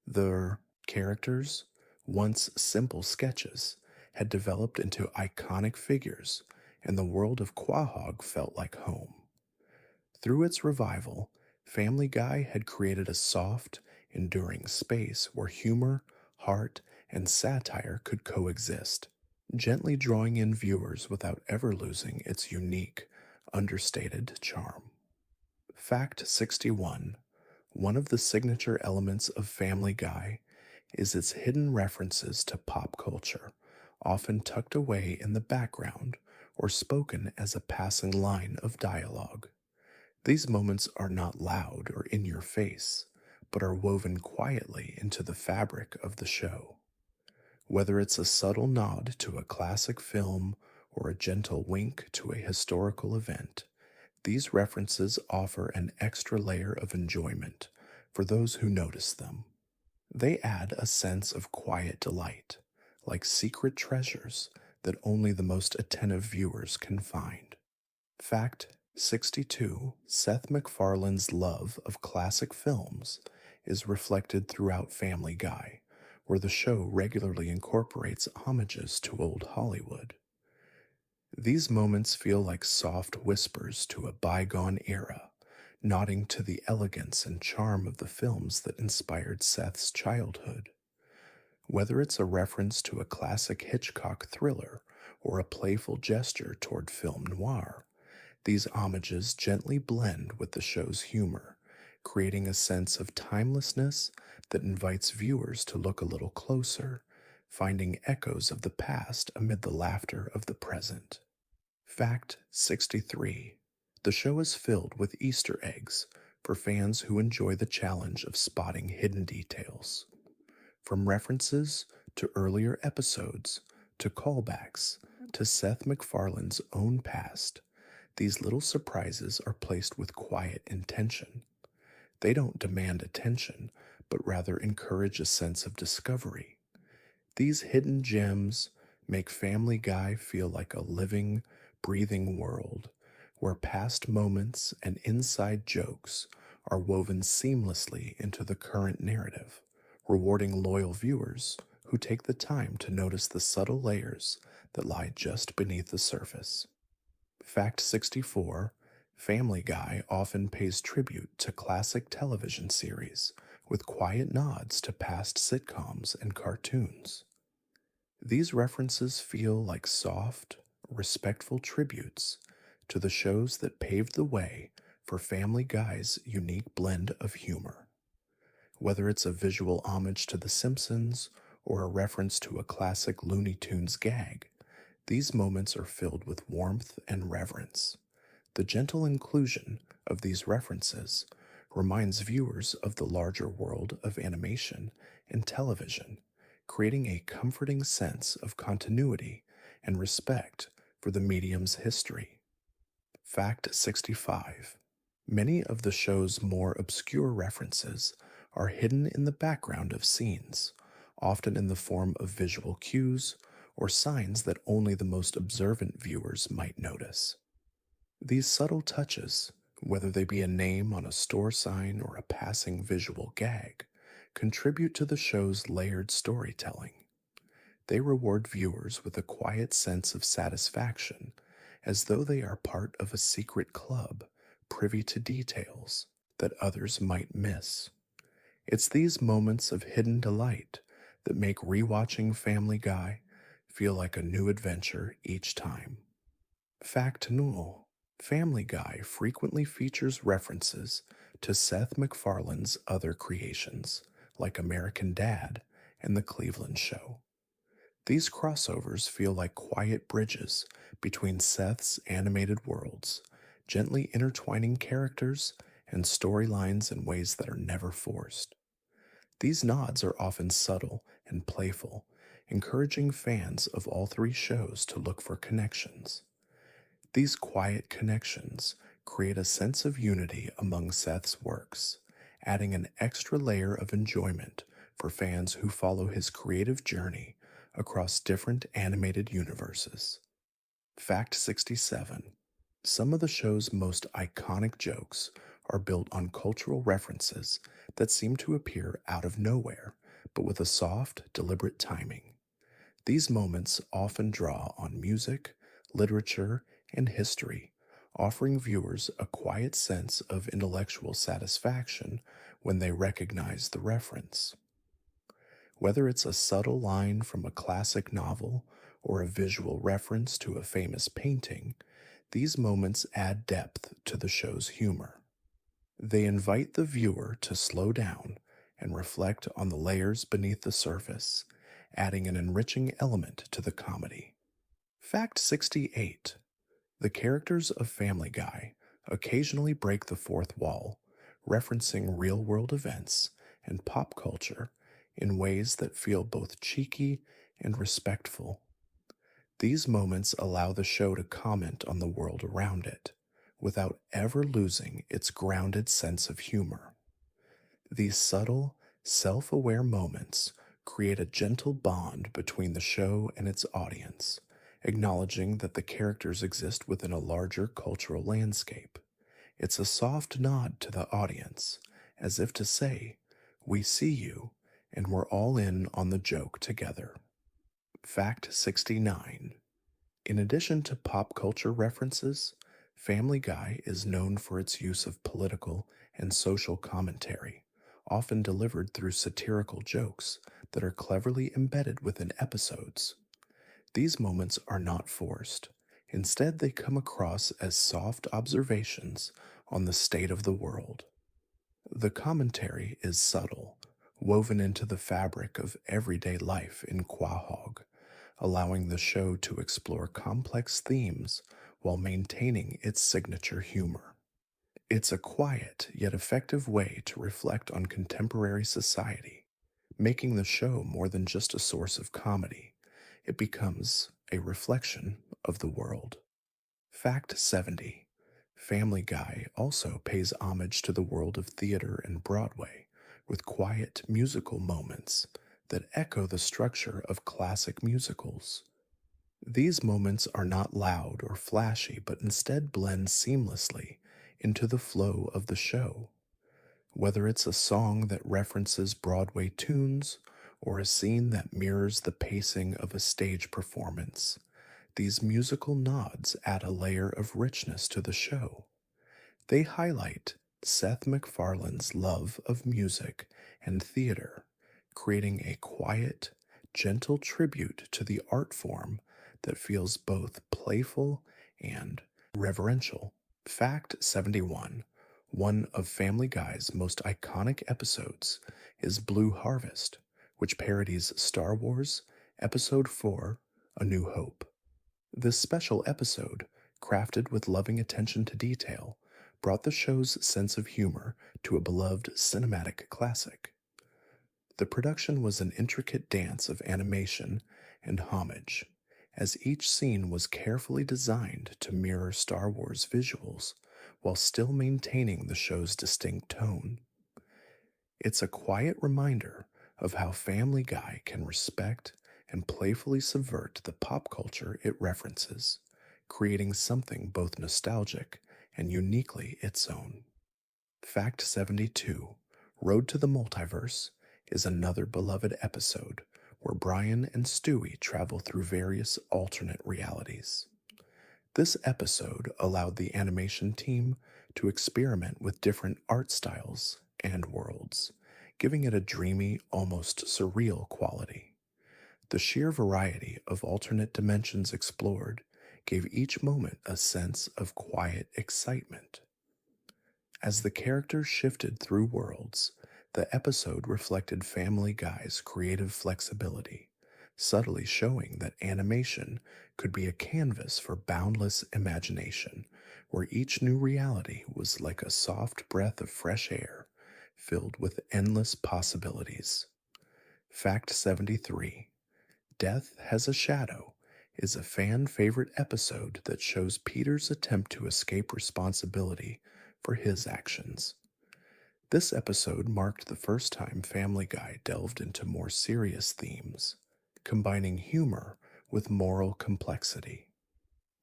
S1: The characters, once simple sketches, had developed into iconic figures, and the world of Quahog felt like home. Through its revival, Family Guy had created a soft, enduring space where humor, heart, and satire could coexist, gently drawing in viewers without ever losing its unique, understated charm. Fact 61: one of the signature elements of Family Guy is its hidden references to pop culture, often tucked away in the background or spoken as a passing line of dialogue. These moments are not loud or in your face, but are woven quietly into the fabric of the show. Whether it's a subtle nod to a classic film or a gentle wink to a historical event, these references offer an extra layer of enjoyment for those who notice them. They add a sense of quiet delight, like secret treasures that only the most attentive viewers can find. Fact 62: Seth MacFarlane's love of classic films is reflected throughout Family Guy, where the show regularly incorporates homages to old Hollywood. These moments feel like soft whispers to a bygone era, nodding to the elegance and charm of the films that inspired Seth's childhood. Whether it's a reference to a classic Hitchcock thriller or a playful gesture toward film noir, these homages gently blend with the show's humor, creating a sense of timelessness that invites viewers to look a little closer, finding echoes of the past amid the laughter of the present. Fact 63: the show is filled with Easter eggs for fans who enjoy the challenge of spotting hidden details. From references to earlier episodes to callbacks to Seth MacFarlane's own past. These little surprises are placed with quiet intention. They don't demand attention, but rather encourage a sense of discovery. These hidden gems make Family Guy feel like a living, breathing world where past moments and inside jokes are woven seamlessly into the current narrative, rewarding loyal viewers who take the time to notice the subtle layers that lie just beneath the surface. Fact 64: Family Guy often pays tribute to classic television series with quiet nods to past sitcoms and cartoons. These references feel like soft, respectful tributes to the shows that paved the way for Family Guy's unique blend of humor. Whether it's a visual homage to The Simpsons or a reference to a classic Looney Tunes gag, these moments are filled with warmth and reverence. The gentle inclusion of these references reminds viewers of the larger world of animation and television, creating a comforting sense of continuity and respect for the medium's history. Fact 65: Many of the show's more obscure references are hidden in the background of scenes, often in the form of visual cues or signs that only the most observant viewers might notice. These subtle touches, whether they be a name on a store sign or a passing visual gag, contribute to the show's layered storytelling. They reward viewers with a quiet sense of satisfaction, as though they are part of a secret club, privy to details that others might miss. It's these moments of hidden delight that make rewatching Family Guy feel like a new adventure each time. Fact null: Family Guy frequently features references to Seth MacFarlane's other creations, like American Dad and The Cleveland Show. These crossovers feel like quiet bridges between Seth's animated worlds, gently intertwining characters and storylines in ways that are never forced. These nods are often subtle and playful, encouraging fans of all three shows to look for connections. These quiet connections create a sense of unity among Seth's works, adding an extra layer of enjoyment for fans who follow his creative journey across different animated universes. Fact 67: Some of the show's most iconic jokes are built on cultural references that seem to appear out of nowhere, but with a soft, deliberate timing. These moments often draw on music, literature, and history, offering viewers a quiet sense of intellectual satisfaction when they recognize the reference. Whether it's a subtle line from a classic novel or a visual reference to a famous painting, these moments add depth to the show's humor. They invite the viewer to slow down and reflect on the layers beneath the surface, adding an enriching element to the comedy. Fact 68: The characters of Family Guy occasionally break the fourth wall, referencing real world events and pop culture in ways that feel both cheeky and respectful. These moments allow the show to comment on the world around it, without ever losing its grounded sense of humor. These subtle, self aware moments create a gentle bond between the show and its audience, acknowledging that the characters exist within a larger cultural landscape. It's a soft nod to the audience, as if to say, "We see you, and we're all in on the joke together." Fact 69: In addition to pop culture references, Family Guy is known for its use of political and social commentary, often delivered through satirical jokes that are cleverly embedded within episodes. These moments are not forced. Instead, they come across as soft observations on the state of the world. The commentary is subtle, woven into the fabric of everyday life in Quahog, allowing the show to explore complex themes while maintaining its signature humor. It's a quiet yet effective way to reflect on contemporary society, making the show more than just a source of comedy. it becomes a reflection of the world. Fact 70. Family Guy also pays homage to the world of theater and Broadway with quiet musical moments that echo the structure of classic musicals. These moments are not loud or flashy, but instead blend seamlessly into the flow of the show. Whether it's a song that references Broadway tunes or a scene that mirrors the pacing of a stage performance, these musical nods add a layer of richness to the show. They highlight Seth MacFarlane's love of music and theater, creating a quiet, gentle tribute to the art form that feels both playful and reverential. Fact 71. One of Family Guy's most iconic episodes is Blue Harvest, which parodies Star Wars Episode 4 A New Hope. This special episode, crafted with loving attention to detail, brought the show's sense of humor to a beloved cinematic classic. The production was an intricate dance of animation and homage, as each scene was carefully designed to mirror Star Wars visuals while still maintaining the show's distinct tone. It's a quiet reminder of how Family Guy can respect and playfully subvert the pop culture it references, creating something both nostalgic and uniquely its own. Fact 72. Road to the Multiverse is another beloved episode where Brian and Stewie travel through various alternate realities. This episode allowed the animation team to experiment with different art styles and worlds, giving it a dreamy, almost surreal quality. The sheer variety of alternate dimensions explored gave each moment a sense of quiet excitement. As the characters shifted through worlds, the episode reflected Family Guy's creative flexibility, subtly showing that animation could be a canvas for boundless imagination, where each new reality was like a soft breath of fresh air, filled with endless possibilities. Fact 73. Death Has a Shadow is a fan favorite episode that shows Peter's attempt to escape responsibility for his actions. This episode marked the first time Family Guy delved into more serious themes, combining humor with moral complexity.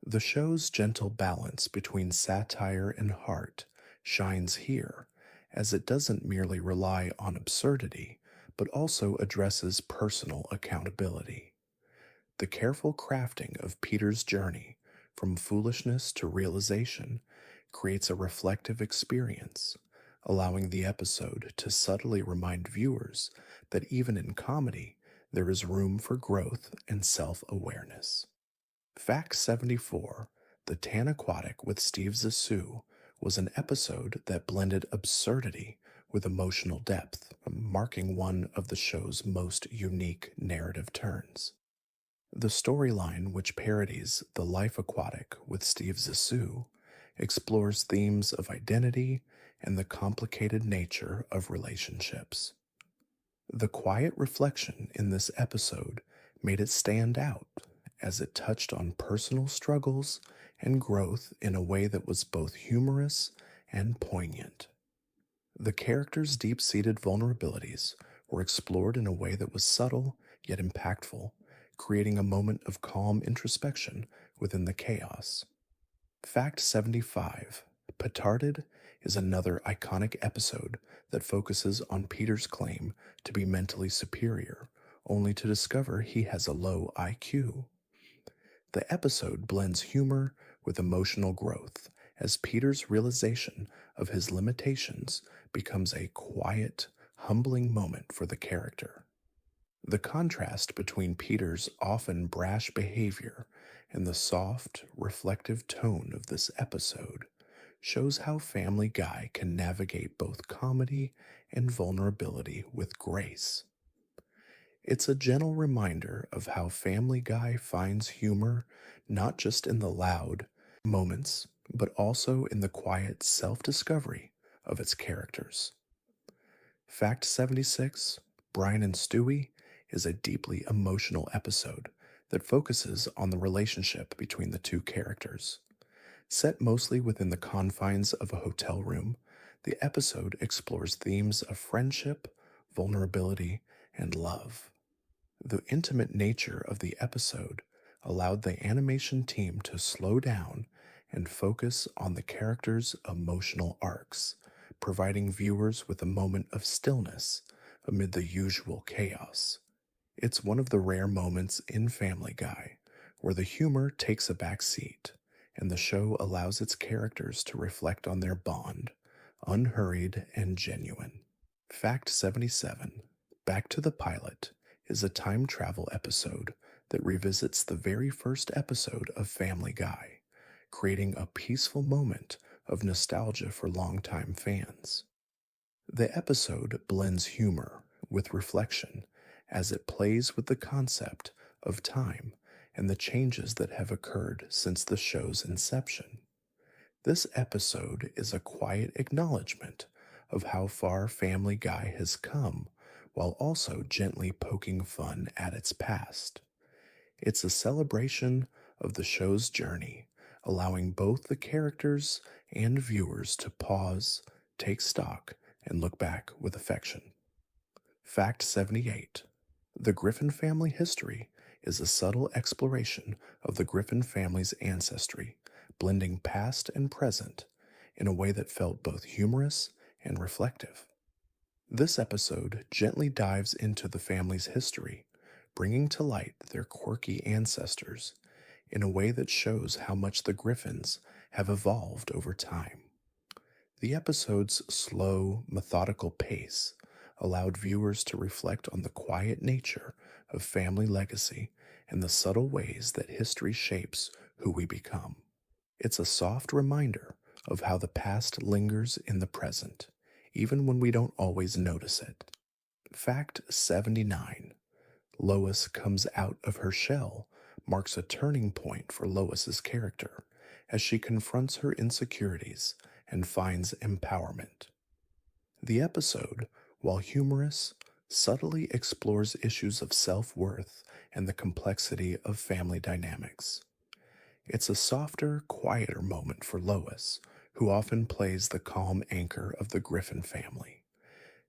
S1: The show's gentle balance between satire and heart shines here, as it doesn't merely rely on absurdity, but also addresses personal accountability. The careful crafting of Peter's journey from foolishness to realization creates a reflective experience, allowing the episode to subtly remind viewers that even in comedy, there is room for growth and self awareness. Fact 74. The Tan Aquatic with Steve Zissou was an episode that blended absurdity with emotional depth, marking one of the show's most unique narrative turns. The storyline, which parodies The Life Aquatic with Steve Zissou, explores themes of identity and the complicated nature of relationships. The quiet reflection in this episode made it stand out, as it touched on personal struggles and growth in a way that was both humorous and poignant. The characters' deep seated vulnerabilities were explored in a way that was subtle yet impactful, creating a moment of calm introspection within the chaos. Fact 75. Petarded is another iconic episode that focuses on Peter's claim to be mentally superior, only to discover he has a low IQ. The episode blends humor with emotional growth, as Peter's realization of his limitations becomes a quiet, humbling moment for the character. The contrast between Peter's often brash behavior and the soft, reflective tone of this episode shows how Family Guy can navigate both comedy and vulnerability with grace. It's a gentle reminder of how Family Guy finds humor not just in the loud moments, but also in the quiet self discovery of its characters. Fact 76. Brian and Stewie is a deeply emotional episode that focuses on the relationship between the two characters. Set mostly within the confines of a hotel room, the episode explores themes of friendship, vulnerability, and love. The intimate nature of the episode allowed the animation team to slow down and focus on the characters' emotional arcs, providing viewers with a moment of stillness amid the usual chaos. It's one of the rare moments in Family Guy where the humor takes a back seat and the show allows its characters to reflect on their bond, unhurried and genuine. Fact 77: Back to the Pilot is a time travel episode that revisits the very first episode of Family Guy, creating a peaceful moment of nostalgia for longtime fans. The episode blends humor with reflection as it plays with the concept of time and the changes that have occurred since the show's inception. This episode is a quiet acknowledgement of how far Family Guy has come while also gently poking fun at its past. It's a celebration of the show's journey, allowing both the characters and viewers to pause, take stock, and look back with affection. Fact 78: The Griffin family history is a subtle exploration of the Griffin family's ancestry, blending past and present in a way that felt both humorous and reflective. This episode gently dives into the family's history, bringing to light their quirky ancestors in a way that shows how much the Griffins have evolved over time. The episode's slow, methodical pace allowed viewers to reflect on the quiet nature of family legacy and the subtle ways that history shapes who we become. It's a soft reminder of how the past lingers in the present, even when we don't always notice it. Fact 79: Lois comes out of her shell marks a turning point for Lois's character as she confronts her insecurities and finds empowerment. The episode, while humorous, subtly explores issues of self-worth and the complexity of family dynamics. It's a softer, quieter moment for Lois, who often plays the calm anchor of the Griffin family.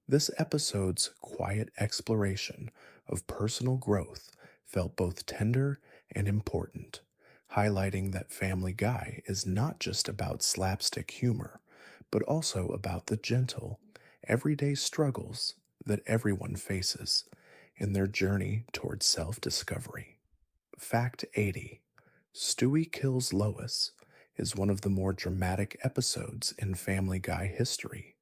S1: This episode's quiet exploration of personal growth felt both tender and important, highlighting that Family Guy is not just about slapstick humor, but also about the gentle, everyday struggles that everyone faces in their journey towards self discovery. Fact 80: Stewie Kills Lois is one of the more dramatic episodes in Family Guy history,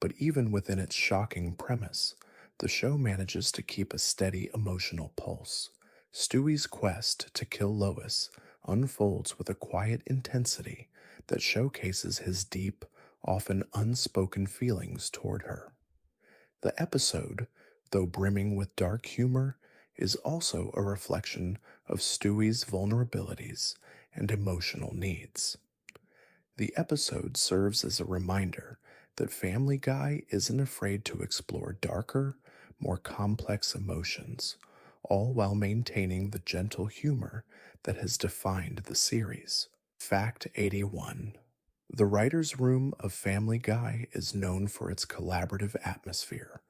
S1: but even within its shocking premise, the show manages to keep a steady emotional pulse. Stewie's quest to kill Lois unfolds with a quiet intensity that showcases his deep, often unspoken feelings toward her. The episode, though brimming with dark humor, is also a reflection of Stewie's vulnerabilities and emotional needs. The episode serves as a reminder that Family Guy isn't afraid to explore darker, more complex emotions, all while maintaining the gentle humor that has defined the series. Fact 81: The writer's room of Family Guy is known for its collaborative atmosphere,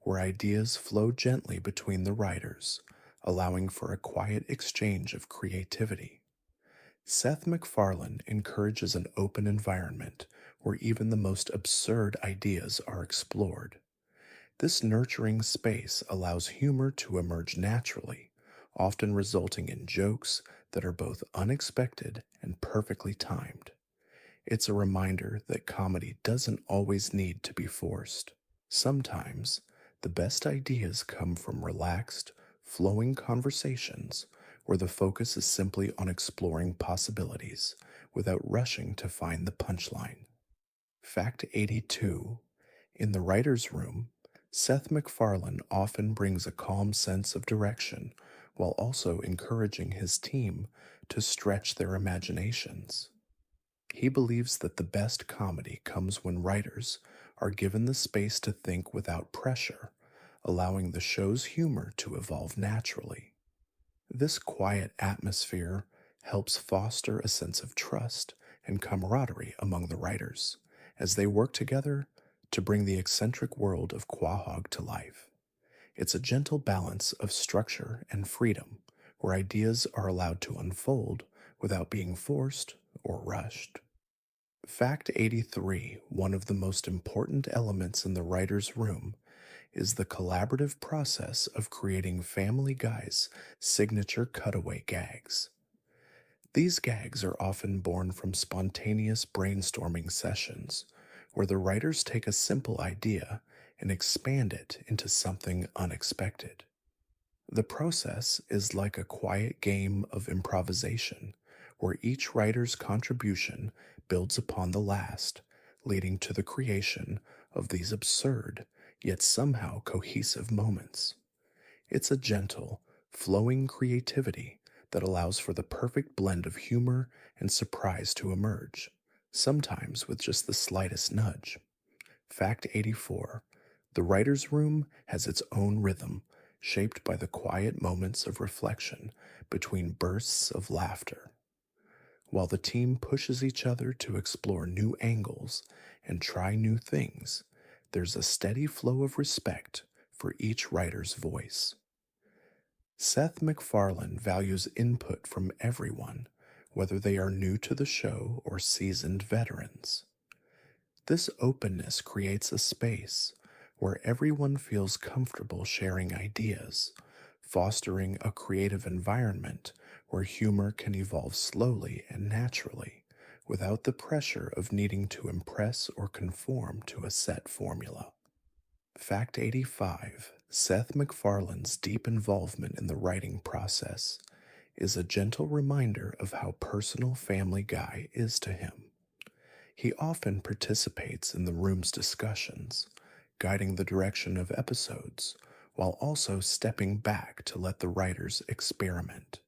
S1: where ideas flow gently between the writers, allowing for a quiet exchange of creativity. Seth MacFarlane encourages an open environment where even the most absurd ideas are explored. This nurturing space allows humor to emerge naturally, often resulting in jokes that are both unexpected and perfectly timed. It's a reminder that comedy doesn't always need to be forced. Sometimes, the best ideas come from relaxed, flowing conversations where the focus is simply on exploring possibilities without rushing to find the punchline. Fact 82: In the writer's room, Seth MacFarlane often brings a calm sense of direction while also encouraging his team to stretch their imaginations. He believes that the best comedy comes when writers are given the space to think without pressure, allowing the show's humor to evolve naturally. This quiet atmosphere helps foster a sense of trust and camaraderie among the writers as they work together to bring the eccentric world of Quahog to life. It's a gentle balance of structure and freedom where ideas are allowed to unfold without being forced or rushed. Fact 83, one of the most important elements in the writer's room, is the collaborative process of creating Family Guy's signature cutaway gags. These gags are often born from spontaneous brainstorming sessions, where the writers take a simple idea and expand it into something unexpected. The process is like a quiet game of improvisation, where each writer's contribution builds upon the last, leading to the creation of these absurd, yet somehow cohesive moments. It's a gentle, flowing creativity that allows for the perfect blend of humor and surprise to emerge, sometimes with just the slightest nudge. Fact 84, the writer's room has its own rhythm, shaped by the quiet moments of reflection between bursts of laughter. While the team pushes each other to explore new angles and try new things, there's a steady flow of respect for each writer's voice. Seth MacFarlane values input from everyone, whether they are new to the show or seasoned veterans. This openness creates a space where everyone feels comfortable sharing ideas, fostering a creative environment where humor can evolve slowly and naturally without the pressure of needing to impress or conform to a set formula. Fact 85, Seth MacFarlane's deep involvement in the writing process is a gentle reminder of how personal Family Guy is to him. He often participates in the room's discussions, guiding the direction of episodes, while also stepping back to let the writers experiment.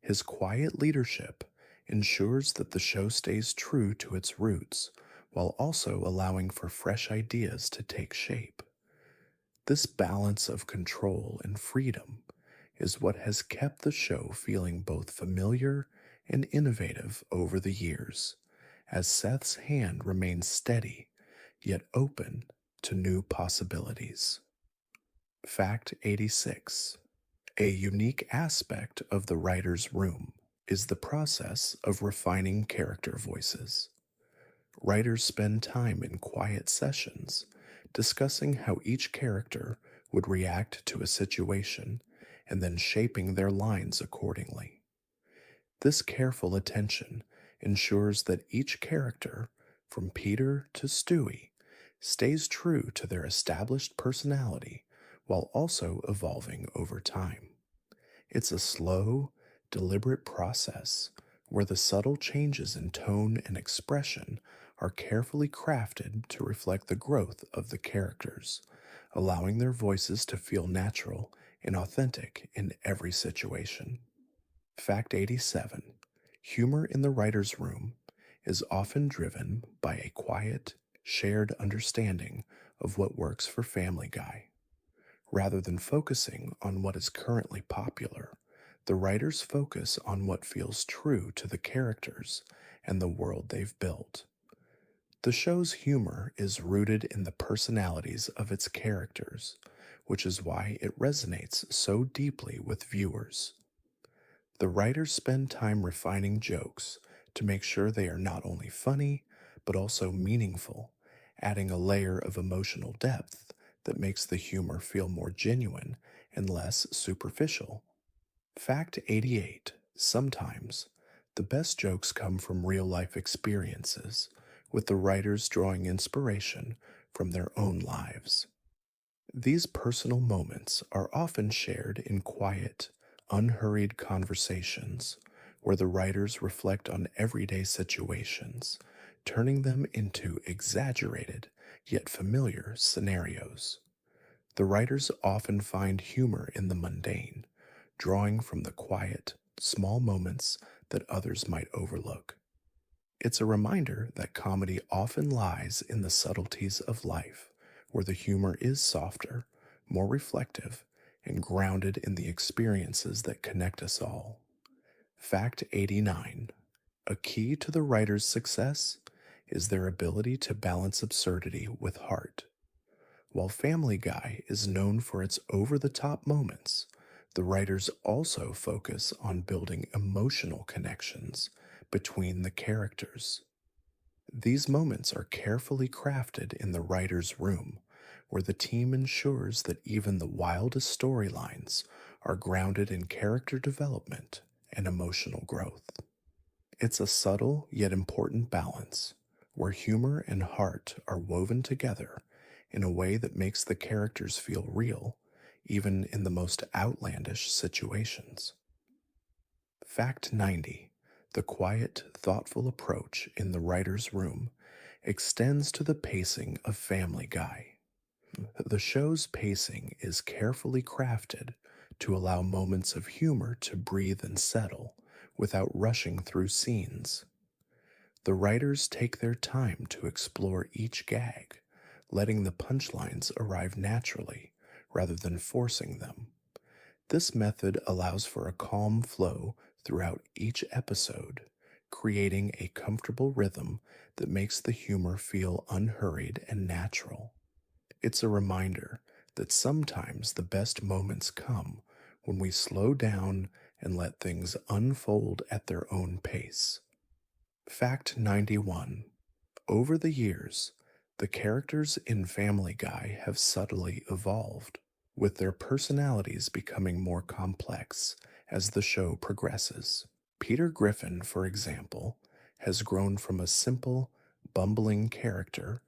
S1: His quiet leadership ensures that the show stays true to its roots, while also allowing for fresh ideas to take shape. This balance of control and freedom is what has kept the show feeling both familiar and innovative over the years, as Seth's hand remains steady yet open to new possibilities. Fact 86. A unique aspect of the writer's room is the process of refining character voices. Writers spend time in quiet sessions discussing how each character would react to a situation and then shaping their lines accordingly. This careful attention ensures that each character, from Peter to Stewie, stays true to their established personality while also evolving over time. It's a slow, deliberate process where the subtle changes in tone and expression are carefully crafted to reflect the growth of the characters, allowing their voices to feel natural and authentic in every situation. Fact 87. Humor in the writer's room is often driven by a quiet, shared understanding of what works for Family Guy. Rather than focusing on what is currently popular, the writers focus on what feels true to the characters and the world they've built. The show's humor is rooted in the personalities of its characters, which is why it resonates so deeply with viewers. The writers spend time refining jokes to make sure they are not only funny, but also meaningful, adding a layer of emotional depth that makes the humor feel more genuine and less superficial. Fact 88. Sometimes, the best jokes come from real life experiences, with the writers drawing inspiration from their own lives. These personal moments are often shared in quiet, unhurried conversations where the writers reflect on everyday situations, turning them into exaggerated yet familiar scenarios. The writers often find humor in the mundane, drawing from the quiet, small moments that others might overlook. It's a reminder that comedy often lies in the subtleties of life, where the humor is softer, more reflective, and grounded in the experiences that connect us all. Fact 89. A key to the writer's success is their ability to balance absurdity with heart. While Family Guy is known for its over the top moments, the writers also focus on building emotional connections between the characters. These moments are carefully crafted in the writer's room, where the team ensures that even the wildest storylines are grounded in character development and emotional growth. It's a subtle yet important balance, where humor and heart are woven together in a way that makes the characters feel real, even in the most outlandish situations. Fact 90. The quiet, thoughtful approach in the writer's room extends to the pacing of Family Guy. The show's pacing is carefully crafted to allow moments of humor to breathe and settle without rushing through scenes. The writers take their time to explore each gag, letting the punchlines arrive naturally rather than forcing them. This method allows for a calm flow throughout each episode, creating a comfortable rhythm that makes the humor feel unhurried and natural. It's a reminder that sometimes the best moments come when we slow down and let things unfold at their own pace. Fact 91. Over the years, the characters in Family Guy have subtly evolved, with their personalities becoming more complex as the show progresses. Peter Griffin, for example, has grown from a simple, bumbling character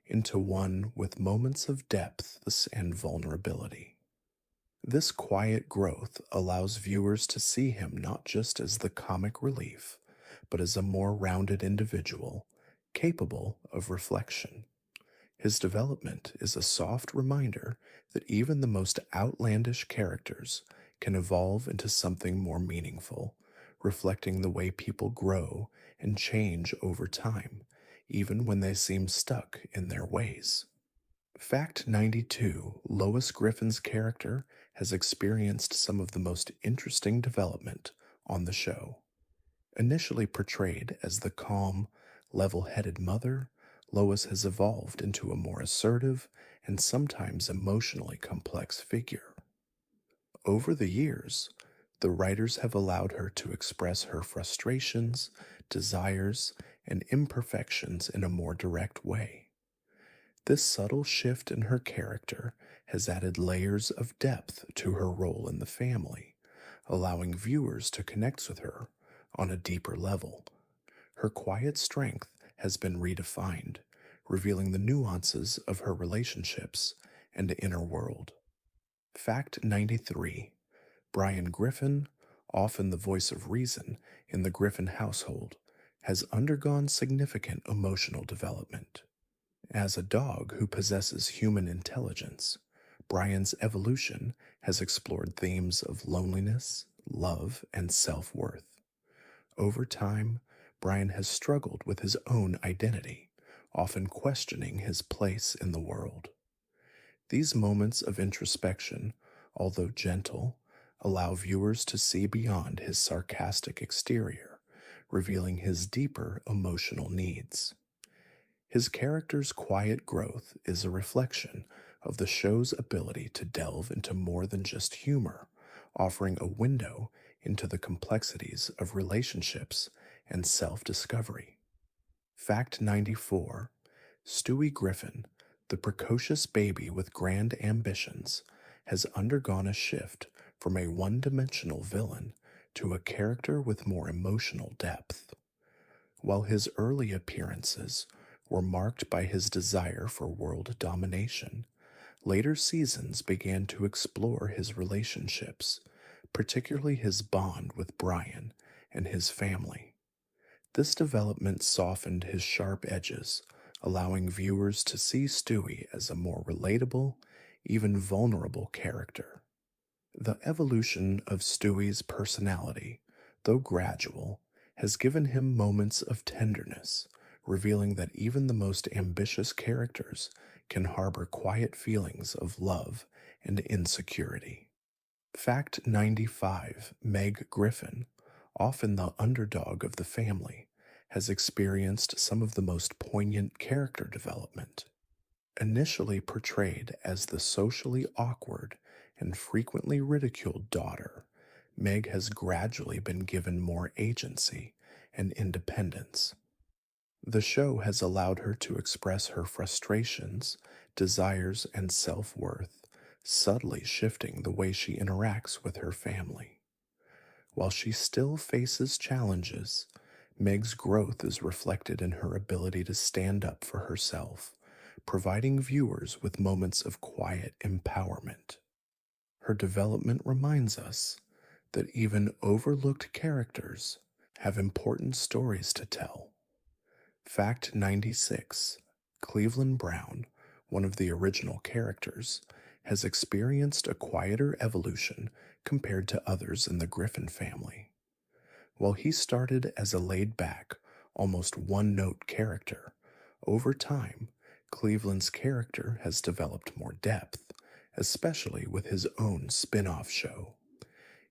S1: into one with moments of depth and vulnerability. This quiet growth allows viewers to see him not just as the comic relief, but as a more rounded individual, capable of reflection. His development is a soft reminder that even the most outlandish characters can evolve into something more meaningful, reflecting the way people grow and change over time, even when they seem stuck in their ways. Fact 92. Lois Griffin's character has experienced some of the most interesting development on the show. Initially portrayed as the calm, level headed mother, Lois has evolved into a more assertive and sometimes emotionally complex figure. Over the years, the writers have allowed her to express her frustrations, desires, and imperfections in a more direct way. This subtle shift in her character has added layers of depth to her role in the family, allowing viewers to connect with her on a deeper level. Her quiet strength has been redefined, revealing the nuances of her relationships and inner world. Fact 93. Brian Griffin, often the voice of reason in the Griffin household, has undergone significant emotional development. As a dog who possesses human intelligence, Brian's evolution has explored themes of loneliness, love, and self worth. Over time, Brian has struggled with his own identity, often questioning his place in the world. These moments of introspection, although gentle, allow viewers to see beyond his sarcastic exterior, revealing his deeper emotional needs. His character's quiet growth is a reflection of the show's ability to delve into more than just humor, offering a window into the complexities of relationships and self discovery. Fact 94. Stewie Griffin, the precocious baby with grand ambitions, has undergone a shift from a one dimensional villain to a character with more emotional depth. While his early appearances were marked by his desire for world domination, later seasons began to explore his relationships, particularly his bond with Brian and his family. This development softened his sharp edges, allowing viewers to see Stewie as a more relatable, even vulnerable character. The evolution of Stewie's personality, though gradual, has given him moments of tenderness, revealing that even the most ambitious characters can harbor quiet feelings of love and insecurity. Fact 95: Meg Griffin, often the underdog of the family, has experienced some of the most poignant character development. Initially portrayed as the socially awkward and frequently ridiculed daughter, Meg has gradually been given more agency and independence. The show has allowed her to express her frustrations, desires, and self worth, subtly shifting the way she interacts with her family. While she still faces challenges, Meg's growth is reflected in her ability to stand up for herself, providing viewers with moments of quiet empowerment. Her development reminds us that even overlooked characters have important stories to tell. Fact 96: Cleveland Brown, one of the original characters, has experienced a quieter evolution compared to others in the Griffin family. While he started as a laid back, almost one note character, over time, Cleveland's character has developed more depth, especially with his own spin off show.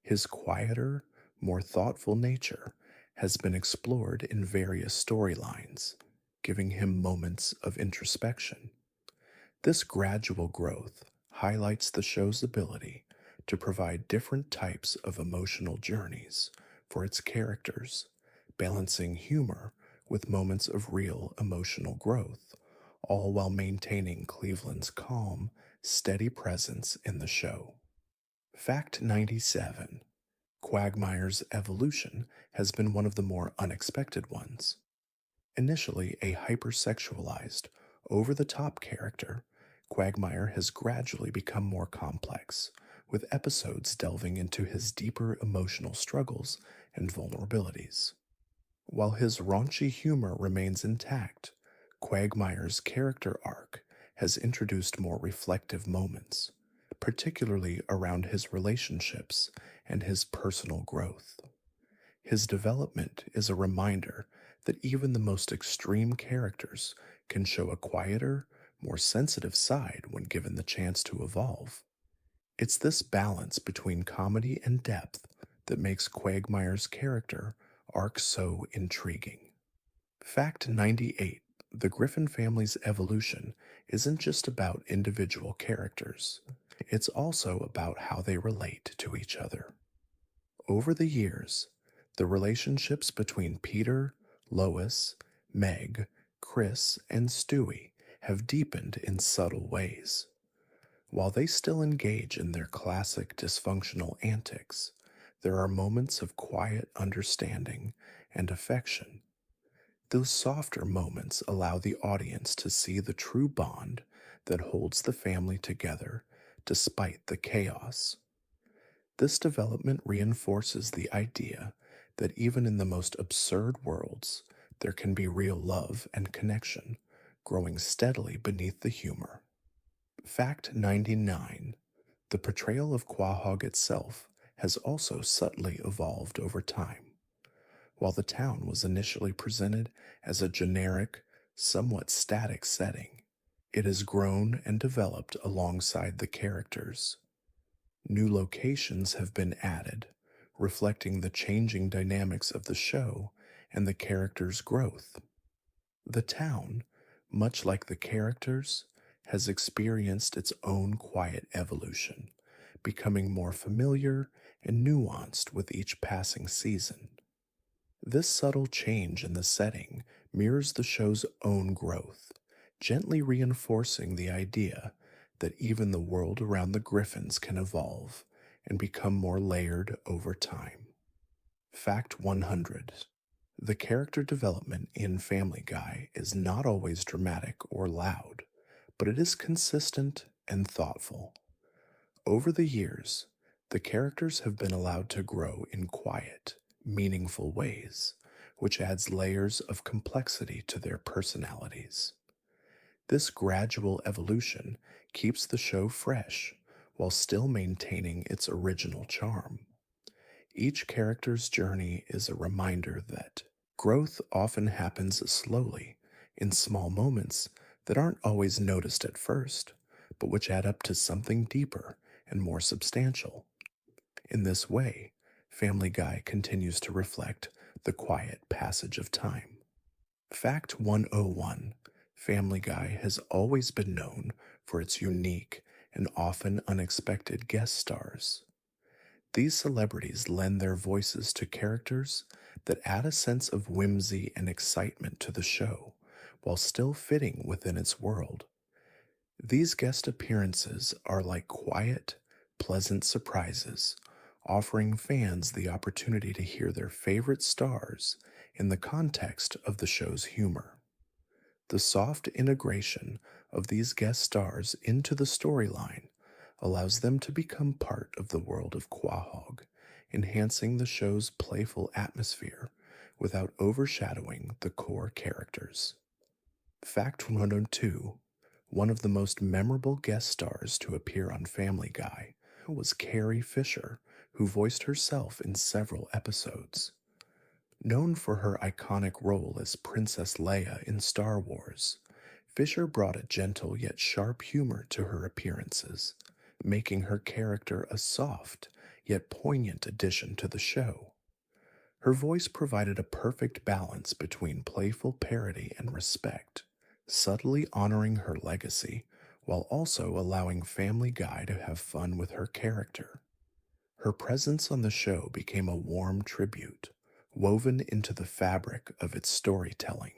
S1: His quieter, more thoughtful nature has been explored in various storylines, giving him moments of introspection. This gradual growth highlights the show's ability to provide different types of emotional journeys for its characters, balancing humor with moments of real emotional growth, all while maintaining Cleveland's calm, steady presence in the show. Fact 97: Quagmire's evolution has been one of the more unexpected ones. Initially a hypersexualized, over the top character, Quagmire has gradually become more complex, with episodes delving into his deeper emotional struggles and vulnerabilities. While his raunchy humor remains intact, Quagmire's character arc has introduced more reflective moments, particularly around his relationships and his personal growth. His development is a reminder that even the most extreme characters can show a quieter, more sensitive side when given the chance to evolve. It's this balance between comedy and depth that makes Quagmire's character arc so intriguing. Fact 98: The Griffin family's evolution isn't just about individual characters, it's also about how they relate to each other. Over the years, the relationships between Peter, Lois, Meg, Chris, and Stewie have deepened in subtle ways. While they still engage in their classic dysfunctional antics, there are moments of quiet understanding and affection. Those softer moments allow the audience to see the true bond that holds the family together despite the chaos. This development reinforces the idea that even in the most absurd worlds, there can be real love and connection, growing steadily beneath the humor. Fact 99: The portrayal of Quahog itself has also subtly evolved over time. While the town was initially presented as a generic, somewhat static setting, it has grown and developed alongside the characters. New locations have been added, reflecting the changing dynamics of the show and the characters' growth. The town, much like the characters, has experienced its own quiet evolution, becoming more familiar and nuanced with each passing season. This subtle change in the setting mirrors the show's own growth, gently reinforcing the idea that even the world around the Griffins can evolve and become more layered over time. Fact 100: The character development in Family Guy is not always dramatic or loud, but it is consistent and thoughtful. Over the years, the characters have been allowed to grow in quiet, meaningful ways, which adds layers of complexity to their personalities. This gradual evolution keeps the show fresh while still maintaining its original charm. Each character's journey is a reminder that growth often happens slowly, in small moments that aren't always noticed at first, but which add up to something deeper and more substantial. In this way, Family Guy continues to reflect the quiet passage of time. Fact 101: Family Guy has always been known for its unique and often unexpected guest stars. These celebrities lend their voices to characters that add a sense of whimsy and excitement to the show while still fitting within its world. These guest appearances are like quiet, pleasant surprises, offering fans the opportunity to hear their favorite stars in the context of the show's humor. The soft integration of these guest stars into the storyline allows them to become part of the world of Quahog, enhancing the show's playful atmosphere without overshadowing the core characters. Fact 102: one of the most memorable guest stars to appear on Family Guy was Carrie Fisher, who voiced herself in several episodes. Known for her iconic role as Princess Leia in Star Wars, Fisher brought a gentle yet sharp humor to her appearances, making her character a soft yet poignant addition to the show. Her voice provided a perfect balance between playful parody and respect, subtly honoring her legacy while also allowing Family Guy to have fun with her character. Her presence on the show became a warm tribute, woven into the fabric of its storytelling.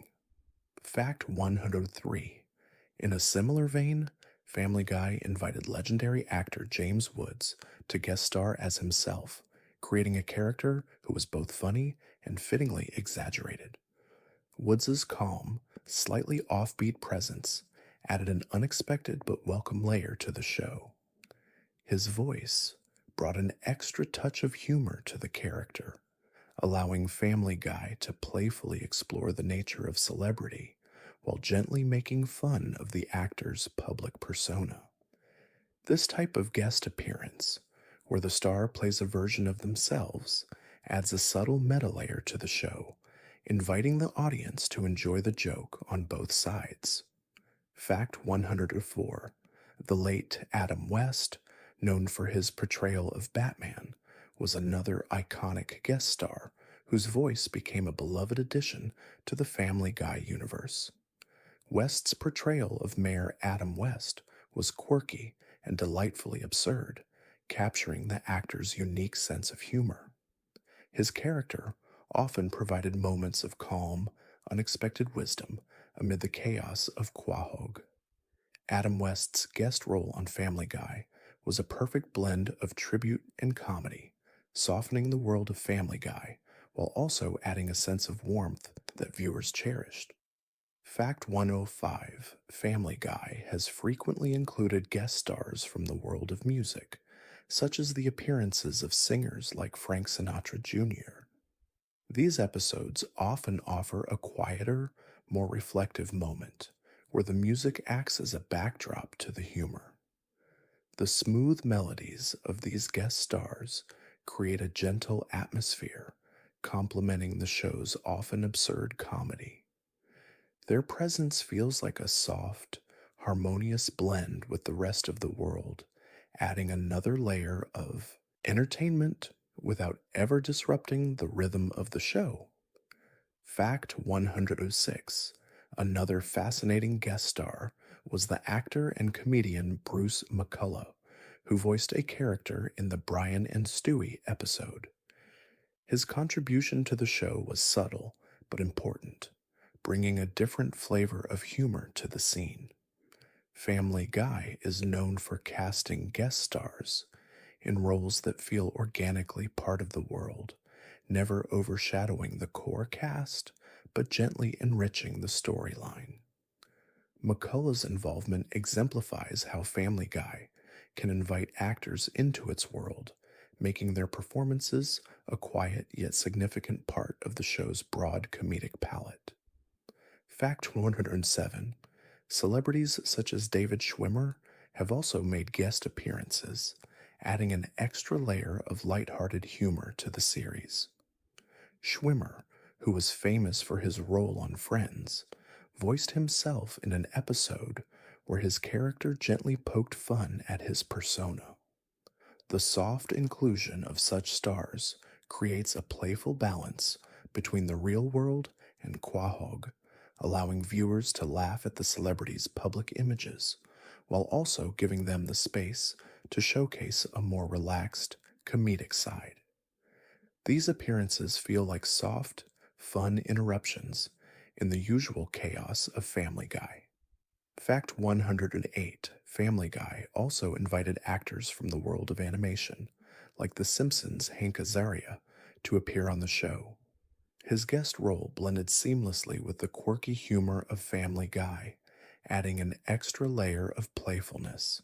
S1: Fact 103: in a similar vein, Family Guy invited legendary actor James Woods to guest star as himself, creating a character who was both funny and fittingly exaggerated. Woods's calm, slightly offbeat presence added an unexpected but welcome layer to the show. His voice brought an extra touch of humor to the character, allowing Family Guy to playfully explore the nature of celebrity while gently making fun of the actor's public persona. This type of guest appearance, where the star plays a version of themselves, adds a subtle meta layer to the show, inviting the audience to enjoy the joke on both sides. Fact 104: the late Adam West, known for his portrayal of Batman, was another iconic guest star whose voice became a beloved addition to the Family Guy universe. West's portrayal of Mayor Adam West was quirky and delightfully absurd, capturing the actor's unique sense of humor. His character often provided moments of calm, unexpected wisdom amid the chaos of Quahog. Adam West's guest role on Family Guy was a perfect blend of tribute and comedy, softening the world of Family Guy while also adding a sense of warmth that viewers cherished. Fact 105: Family Guy has frequently included guest stars from the world of music, such as the appearances of singers like Frank Sinatra Jr. These episodes often offer a quieter, more reflective moment, where the music acts as a backdrop to the humor. The smooth melodies of these guest stars create a gentle atmosphere, complementing the show's often absurd comedy. Their presence feels like a soft, harmonious blend with the rest of the world, adding another layer of entertainment without ever disrupting the rhythm of the show. Fact 106: another fascinating guest star was the actor and comedian Bruce McCullough, who voiced a character in the Brian and Stewie episode. His contribution to the show was subtle but important, bringing a different flavor of humor to the scene. Family Guy is known for casting guest stars in roles that feel organically part of the world, never overshadowing the core cast, but gently enriching the storyline. McCullough's involvement exemplifies how Family Guy can invite actors into its world, making their performances a quiet yet significant part of the show's broad comedic palette. Fact 107: celebrities such as David Schwimmer have also made guest appearances, adding an extra layer of lighthearted humor to the series. Schwimmer, who was famous for his role on Friends, voiced himself in an episode where his character gently poked fun at his persona. The soft inclusion of such stars creates a playful balance between the real world and Quahog, allowing viewers to laugh at the celebrities' public images, while also giving them the space to showcase a more relaxed, comedic side. These appearances feel like soft, fun interruptions in the usual chaos of Family Guy. Fact 108: Family Guy also invited actors from the world of animation, like The Simpsons' Hank Azaria, to appear on the show. His guest role blended seamlessly with the quirky humor of Family Guy, adding an extra layer of playfulness.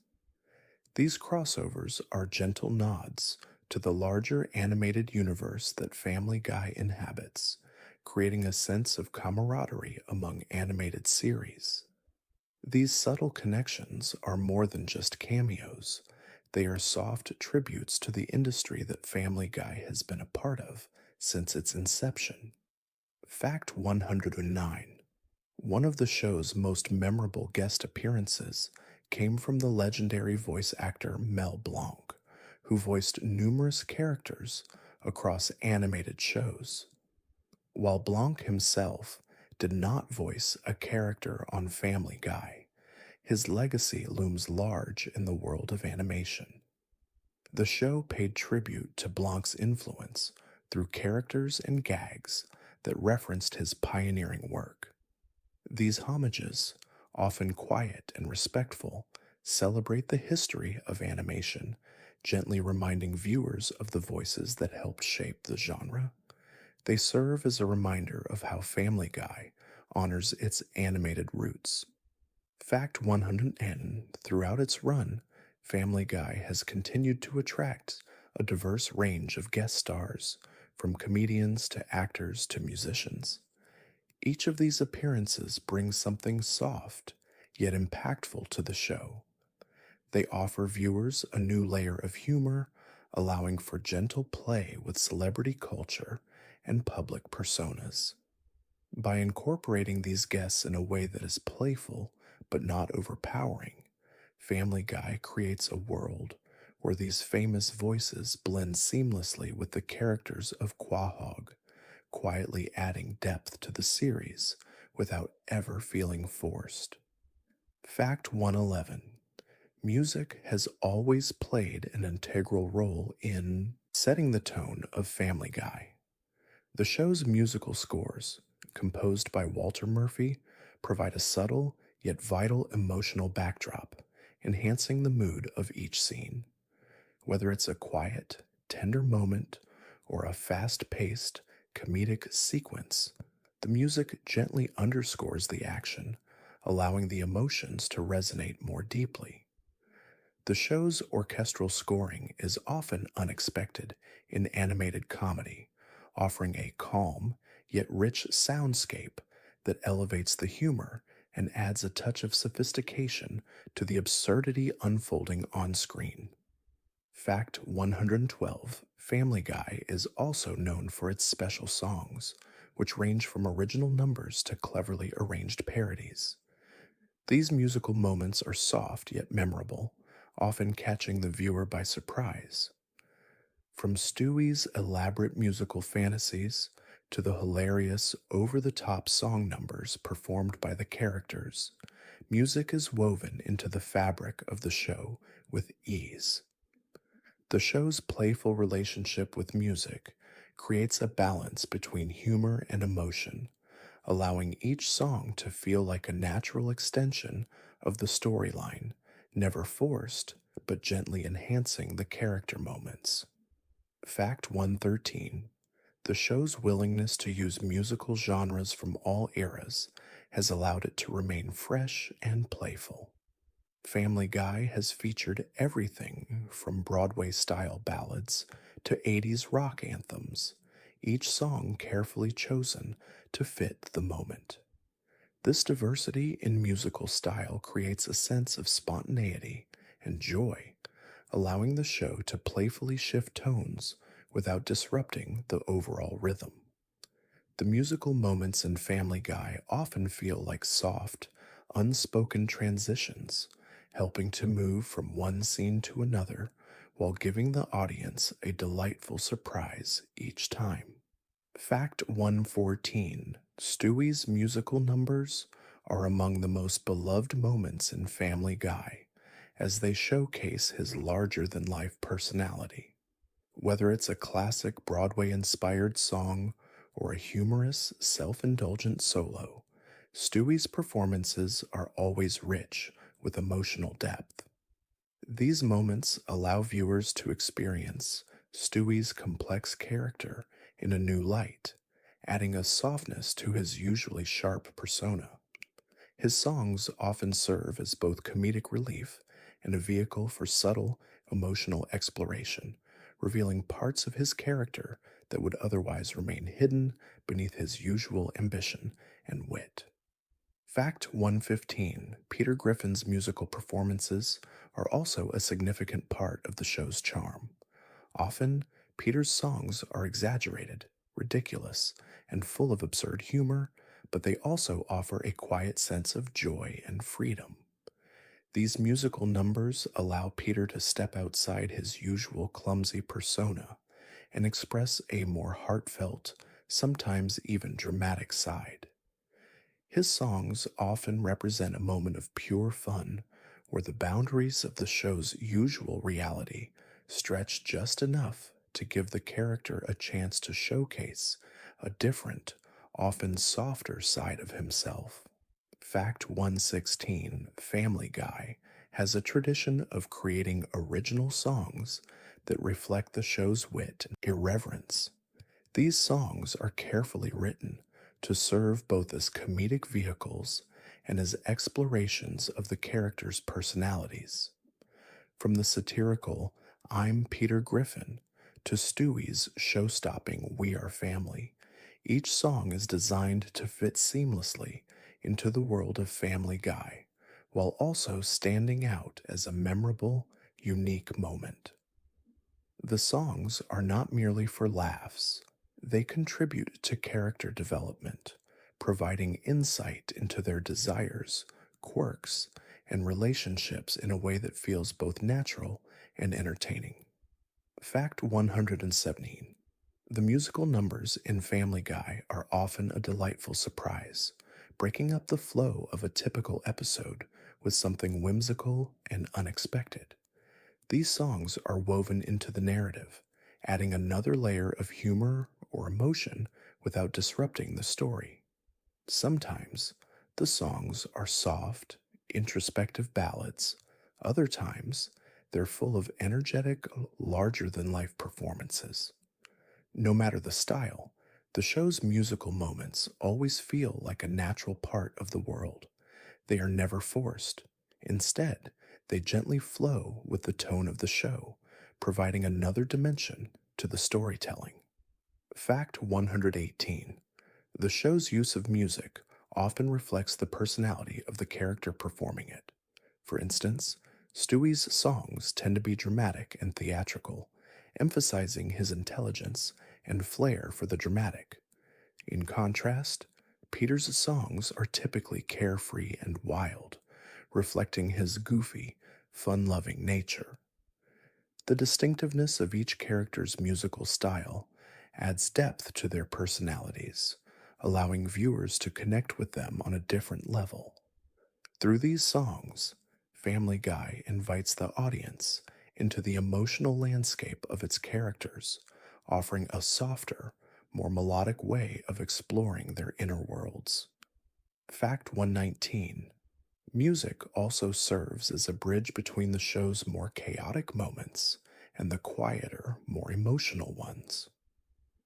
S1: These crossovers are gentle nods to the larger animated universe that Family Guy inhabits, creating a sense of camaraderie among animated series. These subtle connections are more than just cameos. They are soft tributes to the industry that Family Guy has been a part of since its inception. Fact 109: One of the show's most memorable guest appearances came from the legendary voice actor Mel Blanc, who voiced numerous characters across animated shows. While Blanc himself did not voice a character on Family Guy, his legacy looms large in the world of animation. The show paid tribute to Blanc's influence through characters and gags that referenced his pioneering work. These homages, often quiet and respectful, celebrate the history of animation, gently reminding viewers of the voices that helped shape the genre. They serve as a reminder of how Family Guy honors its animated roots. Fact 110: Throughout its run, Family Guy has continued to attract a diverse range of guest stars, from comedians to actors to musicians. Each of these appearances brings something soft, yet impactful to the show. They offer viewers a new layer of humor, allowing for gentle play with celebrity culture and public personas. By incorporating these guests in a way that is playful but not overpowering, Family Guy creates a world where these famous voices blend seamlessly with the characters of Quahog, quietly adding depth to the series without ever feeling forced. Fact 111: Music has always played an integral role in setting the tone of Family Guy. The show's musical scores, composed by Walter Murphy, provide a subtle yet vital emotional backdrop, enhancing the mood of each scene. Whether it's a quiet, tender moment or a fast paced, comedic sequence, the music gently underscores the action, allowing the emotions to resonate more deeply. The show's orchestral scoring is often unexpected in animated comedy, offering a calm yet rich soundscape that elevates the humor and adds a touch of sophistication to the absurdity unfolding on screen. Fact 112: Family Guy is also known for its special songs, which range from original numbers to cleverly arranged parodies. These musical moments are soft yet memorable, often catching the viewer by surprise. From Stewie's elaborate musical fantasies to the hilarious, over the top song numbers performed by the characters, music is woven into the fabric of the show with ease. The show's playful relationship with music creates a balance between humor and emotion, allowing each song to feel like a natural extension of the storyline, never forced, but gently enhancing the character moments. Fact 113: The show's willingness to use musical genres from all eras has allowed it to remain fresh and playful. Family Guy has featured everything from Broadway-style ballads to 80s rock anthems, each song carefully chosen to fit the moment. This diversity in musical style creates a sense of spontaneity and joy, allowing the show to playfully shift tones without disrupting the overall rhythm. The musical moments in Family Guy often feel like soft, unspoken transitions, helping to move from one scene to another while giving the audience a delightful surprise each time. Fact 114: Stewie's musical numbers are among the most beloved moments in Family Guy, as they showcase his larger than life personality. Whether it's a classic Broadway inspired song or a humorous, self indulgent solo, Stewie's performances are always rich with emotional depth. These moments allow viewers to experience Stewie's complex character in a new light, adding a softness to his usually sharp persona. His songs often serve as both comedic relief and a vehicle for subtle emotional exploration, revealing parts of his character that would otherwise remain hidden beneath his usual ambition and wit. Fact 115: Peter Griffin's musical performances are also a significant part of the show's charm. Often, Peter's songs are exaggerated, ridiculous, and full of absurd humor, but they also offer a quiet sense of joy and freedom. These musical numbers allow Peter to step outside his usual clumsy persona and express a more heartfelt, sometimes even dramatic side. His songs often represent a moment of pure fun where the boundaries of the show's usual reality stretch just enough to give the character a chance to showcase a different, often softer side of himself. Fact 116: Family Guy has a tradition of creating original songs that reflect the show's wit and irreverence. These songs are carefully written to serve both as comedic vehicles and as explorations of the characters' personalities. From the satirical "I'm Peter Griffin" to Stewie's show-stopping "We Are Family," each song is designed to fit seamlessly into the world of Family Guy, while also standing out as a memorable, unique moment. The songs are not merely for laughs, they contribute to character development, providing insight into their desires, quirks, and relationships in a way that feels both natural and entertaining. Fact 117: The musical numbers in Family Guy are often a delightful surprise, breaking up the flow of a typical episode with something whimsical and unexpected. These songs are woven into the narrative, adding another layer of humor or emotion without disrupting the story. Sometimes the songs are soft, introspective ballads. Other times, they're full of energetic, larger than life performances. No matter the style, the show's musical moments always feel like a natural part of the world. They are never forced. Instead, they gently flow with the tone of the show, providing another dimension to the storytelling. Fact 118: The show's use of music often reflects the personality of the character performing it. For instance, Stewie's songs tend to be dramatic and theatrical, emphasizing his intelligence and flair for the dramatic. In contrast, Peter's songs are typically carefree and wild, reflecting his goofy, fun loving nature. The distinctiveness of each character's musical style adds depth to their personalities, allowing viewers to connect with them on a different level. Through these songs, Family Guy invites the audience into the emotional landscape of its characters, offering a softer, more melodic way of exploring their inner worlds. Fact 119: Music also serves as a bridge between the show's more chaotic moments and the quieter, more emotional ones.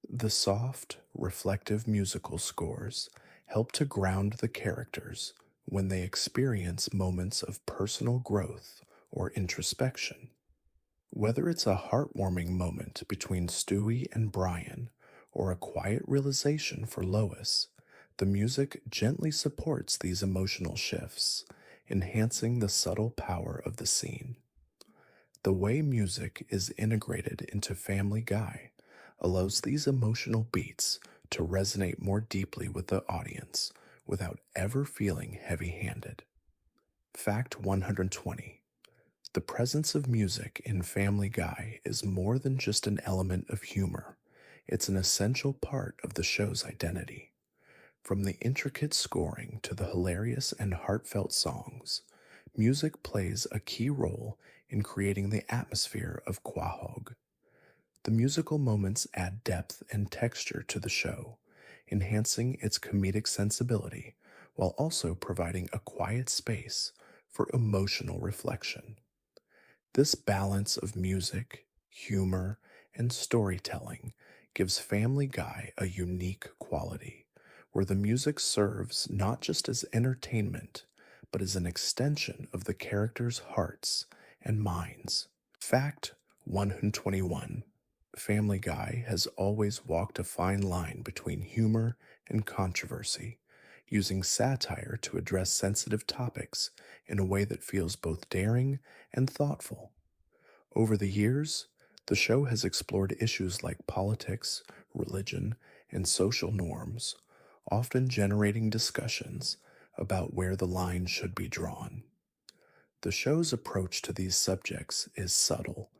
S1: The soft, reflective musical scores help to ground the characters when they experience moments of personal growth or introspection. Whether it's a heartwarming moment between Stewie and Brian or a quiet realization for Lois, the music gently supports these emotional shifts, enhancing the subtle power of the scene. The way music is integrated into Family Guy allows these emotional beats to resonate more deeply with the audience without ever feeling heavy handed. Fact 120: The presence of music in Family Guy is more than just an element of humor. It's an essential part of the show's identity. From the intricate scoring to the hilarious and heartfelt songs, music plays a key role in creating the atmosphere of Quahog. The musical moments add depth and texture to the show, enhancing its comedic sensibility while also providing a quiet space for emotional reflection. This balance of music, humor, and storytelling gives Family Guy a unique quality, where the music serves not just as entertainment, but as an extension of the characters' hearts and minds. Fact 121: Family Guy has always walked a fine line between humor and controversy, using satire to address sensitive topics in a way that feels both daring and thoughtful. Over the years, the show has explored issues like politics, religion, and social norms, often generating discussions about where the line should be drawn. The show's approach to these subjects is subtle,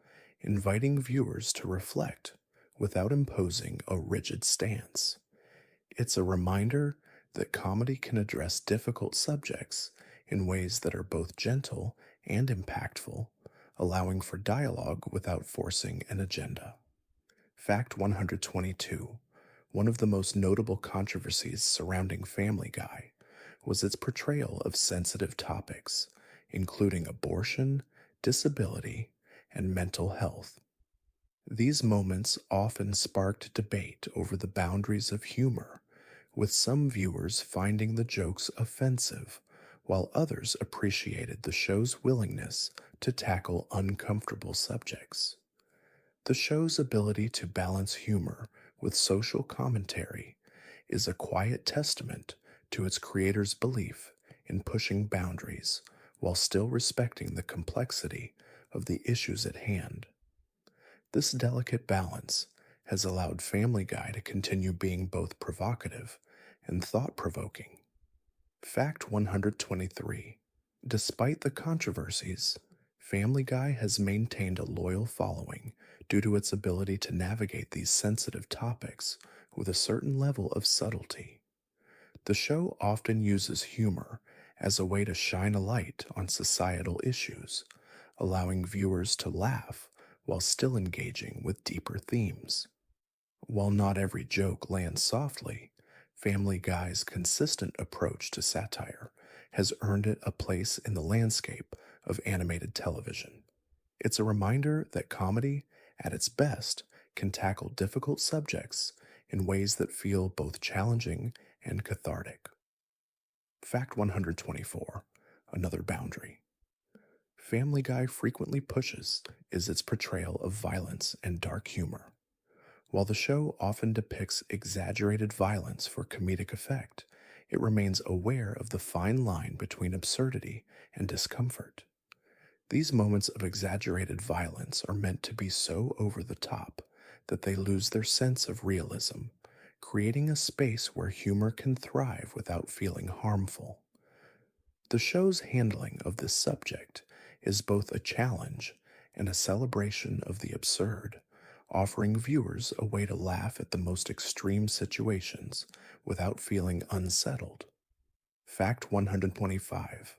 S1: inviting viewers to reflect without imposing a rigid stance. It's a reminder that comedy can address difficult subjects in ways that are both gentle and impactful, allowing for dialogue without forcing an agenda. Fact 122: One of the most notable controversies surrounding Family Guy was its portrayal of sensitive topics, including abortion, disability, and mental health. These moments often sparked debate over the boundaries of humor, with some viewers finding the jokes offensive, while others appreciated the show's willingness to tackle uncomfortable subjects. The show's ability to balance humor with social commentary is a quiet testament to its creators' belief in pushing boundaries while still respecting the complexity of the issues at hand. This delicate balance has allowed Family Guy to continue being both provocative and thought provoking. Fact 123: Despite the controversies, Family Guy has maintained a loyal following due to its ability to navigate these sensitive topics with a certain level of subtlety. The show often uses humor as a way to shine a light on societal issues, allowing viewers to laugh while still engaging with deeper themes. While not every joke lands softly, Family Guy's consistent approach to satire has earned it a place in the landscape of animated television. It's a reminder that comedy, at its best, can tackle difficult subjects in ways that feel both challenging and cathartic. Fact 124: Another boundary Family Guy frequently pushes is its portrayal of violence and dark humor. While the show often depicts exaggerated violence for comedic effect, it remains aware of the fine line between absurdity and discomfort. These moments of exaggerated violence are meant to be so over the top that they lose their sense of realism, creating a space where humor can thrive without feeling harmful. The show's handling of this subject is both a challenge and a celebration of the absurd, offering viewers a way to laugh at the most extreme situations without feeling unsettled. Fact 125: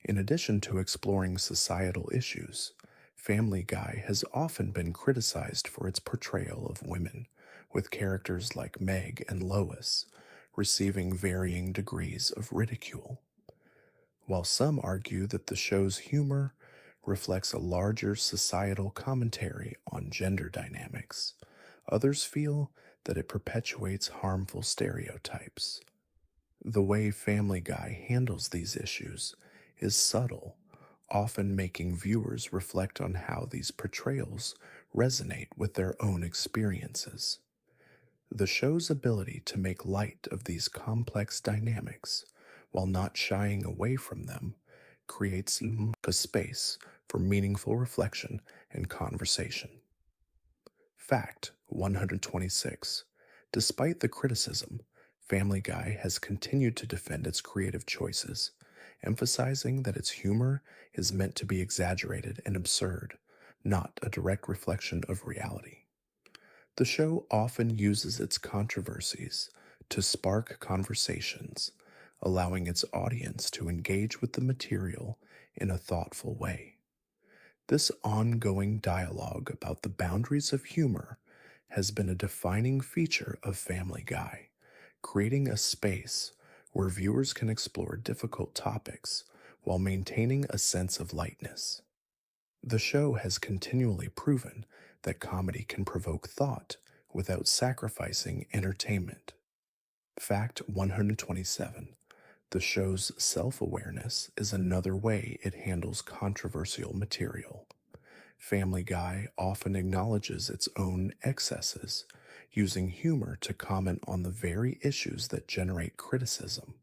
S1: In addition to exploring societal issues, Family Guy has often been criticized for its portrayal of women, with characters like Meg and Lois receiving varying degrees of ridicule. While some argue that the show's humor reflects a larger societal commentary on gender dynamics, others feel that it perpetuates harmful stereotypes. The way Family Guy handles these issues is subtle, often making viewers reflect on how these portrayals resonate with their own experiences. The show's ability to make light of these complex dynamics while not shying away from them creates a space for meaningful reflection and conversation. Fact 126: Despite the criticism, Family Guy has continued to defend its creative choices emphasizing that its humor is meant to be exaggerated and absurd, not a direct reflection of reality. The show often uses its controversies to spark conversations, allowing its audience to engage with the material in a thoughtful way. This ongoing dialogue about the boundaries of humor has been a defining feature of Family Guy, creating a space where viewers can explore difficult topics while maintaining a sense of lightness. The show has continually proven that comedy can provoke thought without sacrificing entertainment. Fact 127. The show's self awareness is another way it handles controversial material. Family Guy often acknowledges its own excesses, using humor to comment on the very issues that generate criticism.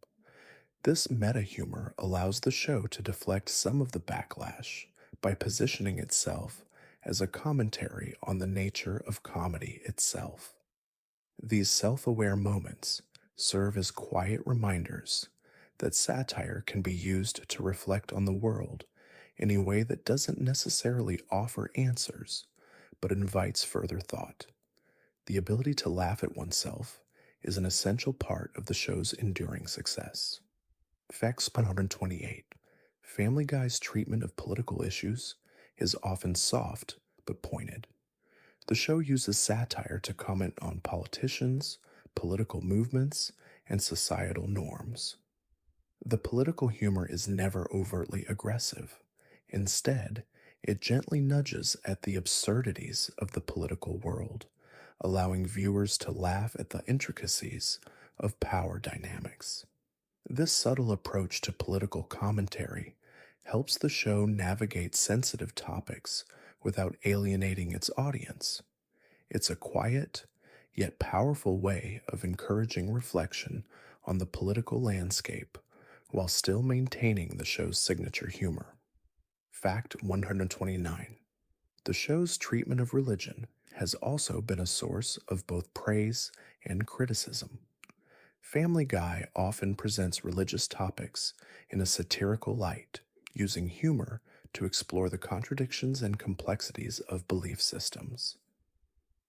S1: This meta humor allows the show to deflect some of the backlash by positioning itself as a commentary on the nature of comedy itself. These self aware moments serve as quiet reminders that satire can be used to reflect on the world in a way that doesn't necessarily offer answers, but invites further thought. The ability to laugh at oneself is an essential part of the show's enduring success. Facts 128. Family Guy's treatment of political issues is often soft but pointed. The show uses satire to comment on politicians, political movements, and societal norms. The political humor is never overtly aggressive. Instead, it gently nudges at the absurdities of the political world, allowing viewers to laugh at the intricacies of power dynamics. This subtle approach to political commentary helps the show navigate sensitive topics without alienating its audience. It's a quiet, yet powerful way of encouraging reflection on the political landscape while still maintaining the show's signature humor. Fact 129. The show's treatment of religion has also been a source of both praise and criticism. Family Guy often presents religious topics in a satirical light, using humor to explore the contradictions and complexities of belief systems.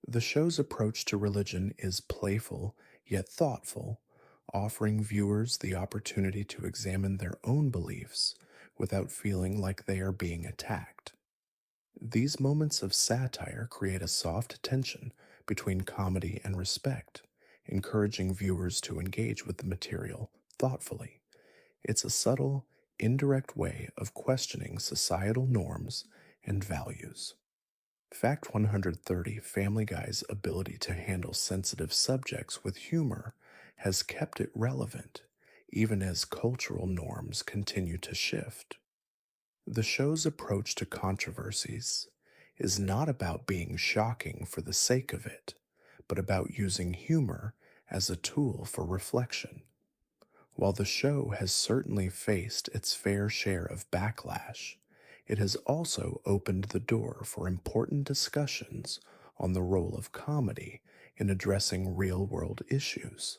S1: The show's approach to religion is playful yet thoughtful, offering viewers the opportunity to examine their own beliefs without feeling like they are being attacked. These moments of satire create a soft tension between comedy and respect, encouraging viewers to engage with the material thoughtfully. It's a subtle, indirect way of questioning societal norms and values. Fact 130. Family Guy's ability to handle sensitive subjects with humor has kept it relevant, even as cultural norms continue to shift. The show's approach to controversies is not about being shocking for the sake of it, but about using humor as a tool for reflection. While the show has certainly faced its fair share of backlash, it has also opened the door for important discussions on the role of comedy in addressing real world issues.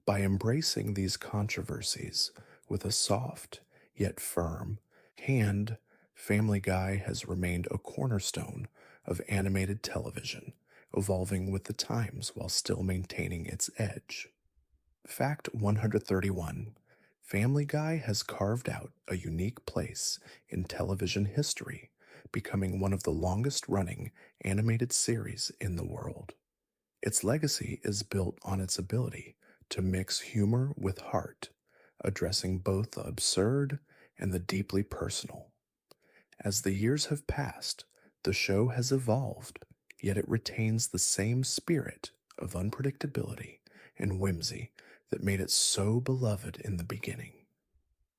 S1: By embracing these controversies with a soft yet firm hand, Family Guy has remained a cornerstone of animated television, evolving with the times while still maintaining its edge. Fact 131. Family Guy has carved out a unique place in television history, becoming one of the longest running animated series in the world. Its legacy is built on its ability to mix humor with heart, addressing both the absurd and the deeply personal. As the years have passed, the show has evolved, yet it retains the same spirit of unpredictability and whimsy that made it so beloved in the beginning.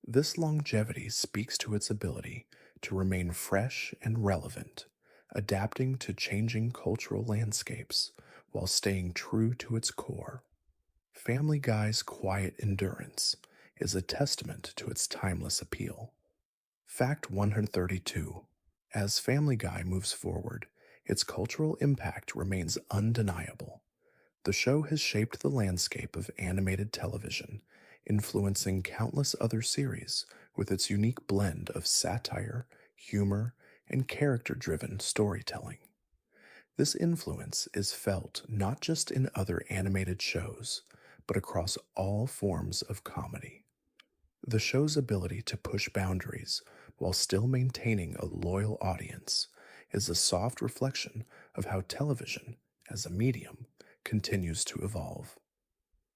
S1: This longevity speaks to its ability to remain fresh and relevant, adapting to changing cultural landscapes while staying true to its core. Family Guy's quiet endurance is a testament to its timeless appeal. Fact 132. As Family Guy moves forward, its cultural impact remains undeniable. The show has shaped the landscape of animated television, influencing countless other series with its unique blend of satire, humor, and character driven storytelling. This influence is felt not just in other animated shows, but across all forms of comedy. The show's ability to push boundaries while still maintaining a loyal audience is a soft reflection of how television, as a medium, continues to evolve.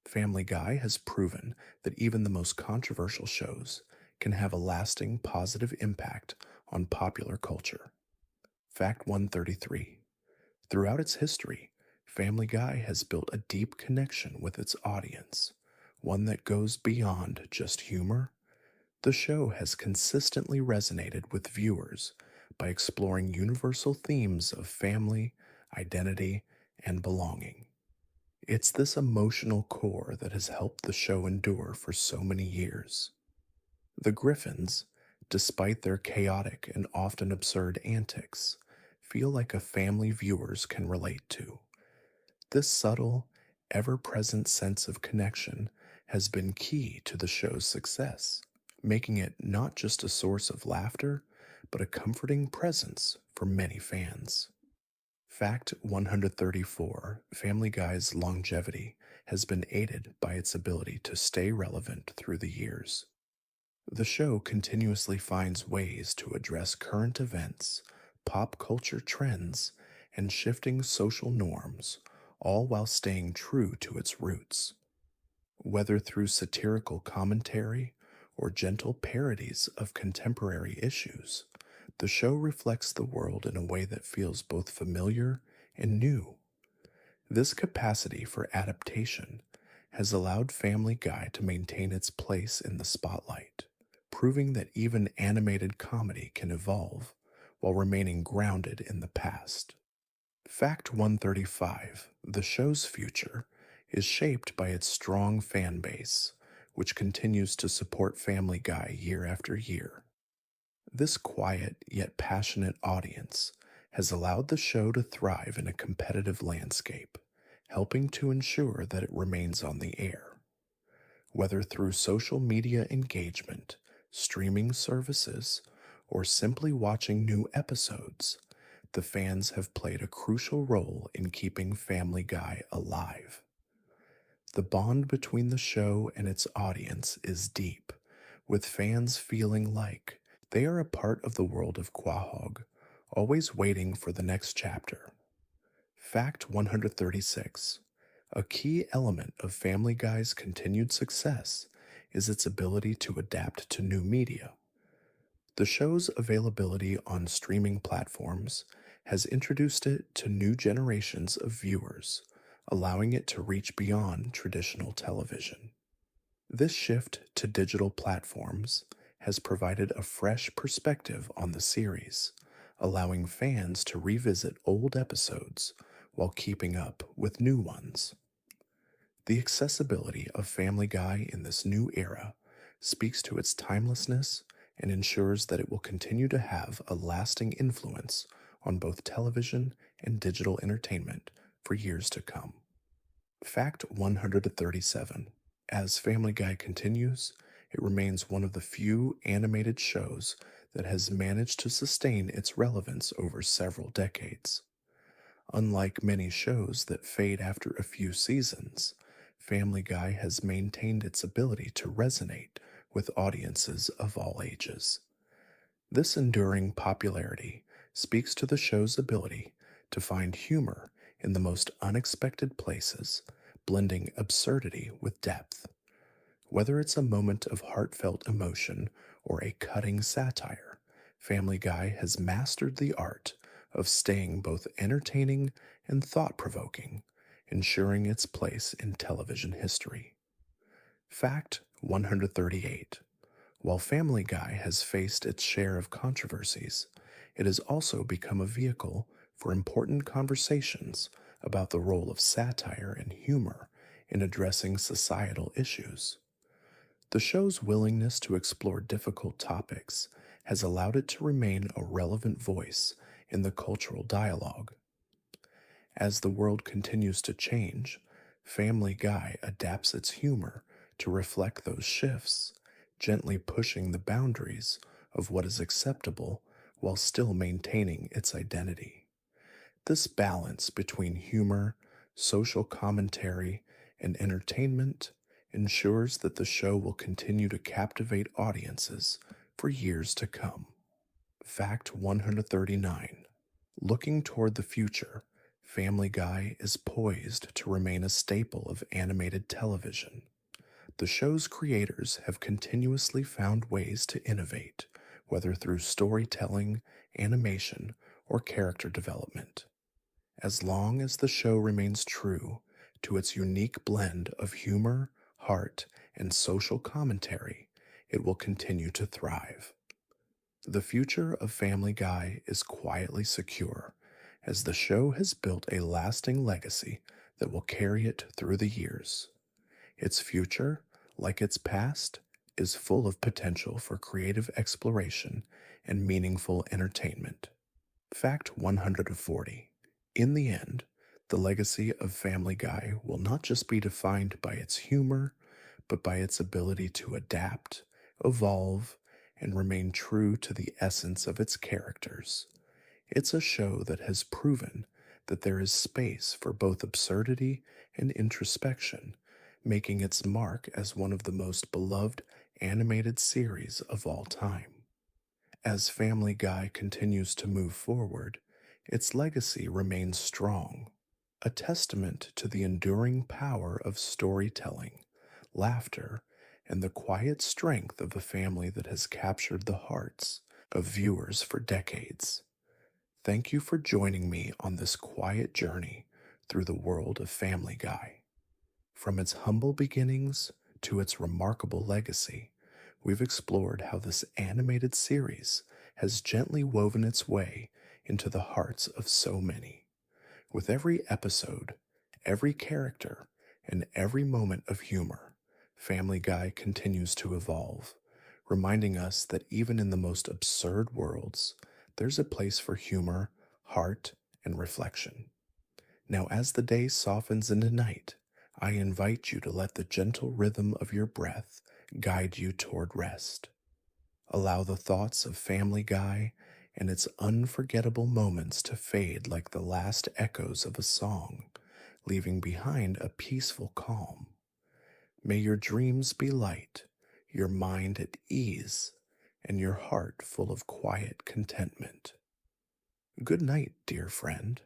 S1: Family Guy has proven that even the most controversial shows can have a lasting positive impact on popular culture. Fact 133. Throughout its history, Family Guy has built a deep connection with its audience, one that goes beyond just humor. The show has consistently resonated with viewers by exploring universal themes of family, identity, and belonging. It's this emotional core that has helped the show endure for so many years. The Griffins, despite their chaotic and often absurd antics, feel like a family viewers can relate to. This subtle, ever present sense of connection has been key to the show's success, making it not just a source of laughter, but a comforting presence for many fans. Fact 134. Family Guy's longevity has been aided by its ability to stay relevant through the years. The show continuously finds ways to address current events, pop culture trends, and shifting social norms, all while staying true to its roots. Whether through satirical commentary or gentle parodies of contemporary issues, the show reflects the world in a way that feels both familiar and new. This capacity for adaptation has allowed Family Guy to maintain its place in the spotlight, proving that even animated comedy can evolve while remaining grounded in the past. Fact 135. The show's future is shaped by its strong fan base, which continues to support Family Guy year after year. This quiet yet passionate audience has allowed the show to thrive in a competitive landscape, helping to ensure that it remains on the air. Whether through social media engagement, streaming services, or simply watching new episodes, the fans have played a crucial role in keeping Family Guy alive. The bond between the show and its audience is deep, with fans feeling like they are a part of the world of Quahog, always waiting for the next chapter. Fact 136. A key element of Family Guy's continued success is its ability to adapt to new media. The show's availability on streaming platforms has introduced it to new generations of viewers, allowing it to reach beyond traditional television. This shift to digital platforms has provided a fresh perspective on the series, allowing fans to revisit old episodes while keeping up with new ones. The accessibility of Family Guy in this new era speaks to its timelessness and ensures that it will continue to have a lasting influence on both television and digital entertainment for years to come. Fact 137. As Family Guy continues, it remains one of the few animated shows that has managed to sustain its relevance over several decades. Unlike many shows that fade after a few seasons, Family Guy has maintained its ability to resonate with audiences of all ages. This enduring popularity speaks to the show's ability to find humor in the most unexpected places, blending absurdity with depth. Whether it's a moment of heartfelt emotion or a cutting satire, Family Guy has mastered the art of staying both entertaining and thought provoking, ensuring its place in television history. Fact 138. While Family Guy has faced its share of controversies, it has also become a vehicle for important conversations about the role of satire and humor in addressing societal issues. The show's willingness to explore difficult topics has allowed it to remain a relevant voice in the cultural dialogue. As the world continues to change, Family Guy adapts its humor to reflect those shifts, gently pushing the boundaries of what is acceptable while still maintaining its identity. This balance between humor, social commentary, and entertainment ensures that the show will continue to captivate audiences for years to come. Fact 139. Looking toward the future, Family Guy is poised to remain a staple of animated television. The show's creators have continuously found ways to innovate, whether through storytelling, animation, or character development. As long as the show remains true to its unique blend of humor, heart, and social commentary, it will continue to thrive. The future of Family Guy is quietly secure, as the show has built a lasting legacy that will carry it through the years. Its future, like its past, is full of potential for creative exploration and meaningful entertainment. Fact 140. In the end, the legacy of Family Guy will not just be defined by its humor, but by its ability to adapt, evolve, and remain true to the essence of its characters. It's a show that has proven that there is space for both absurdity and introspection, making its mark as one of the most beloved animated series of all time. As Family Guy continues to move forward, its legacy remains strong, a testament to the enduring power of storytelling, laughter, and the quiet strength of a family that has captured the hearts of viewers for decades. Thank you for joining me on this quiet journey through the world of Family Guy. From its humble beginnings to its remarkable legacy, we've explored how this animated series has gently woven its way into the hearts of so many. With every episode, every character, and every moment of humor, Family Guy continues to evolve, reminding us that even in the most absurd worlds, there's a place for humor, heart, and reflection. Now, as the day softens into night, I invite you to let the gentle rhythm of your breath guide you toward rest. Allow the thoughts of Family Guy and its unforgettable moments to fade like the last echoes of a song, leaving behind a peaceful calm. May your dreams be light, your mind at ease, and your heart full of quiet contentment. Good night, dear friend.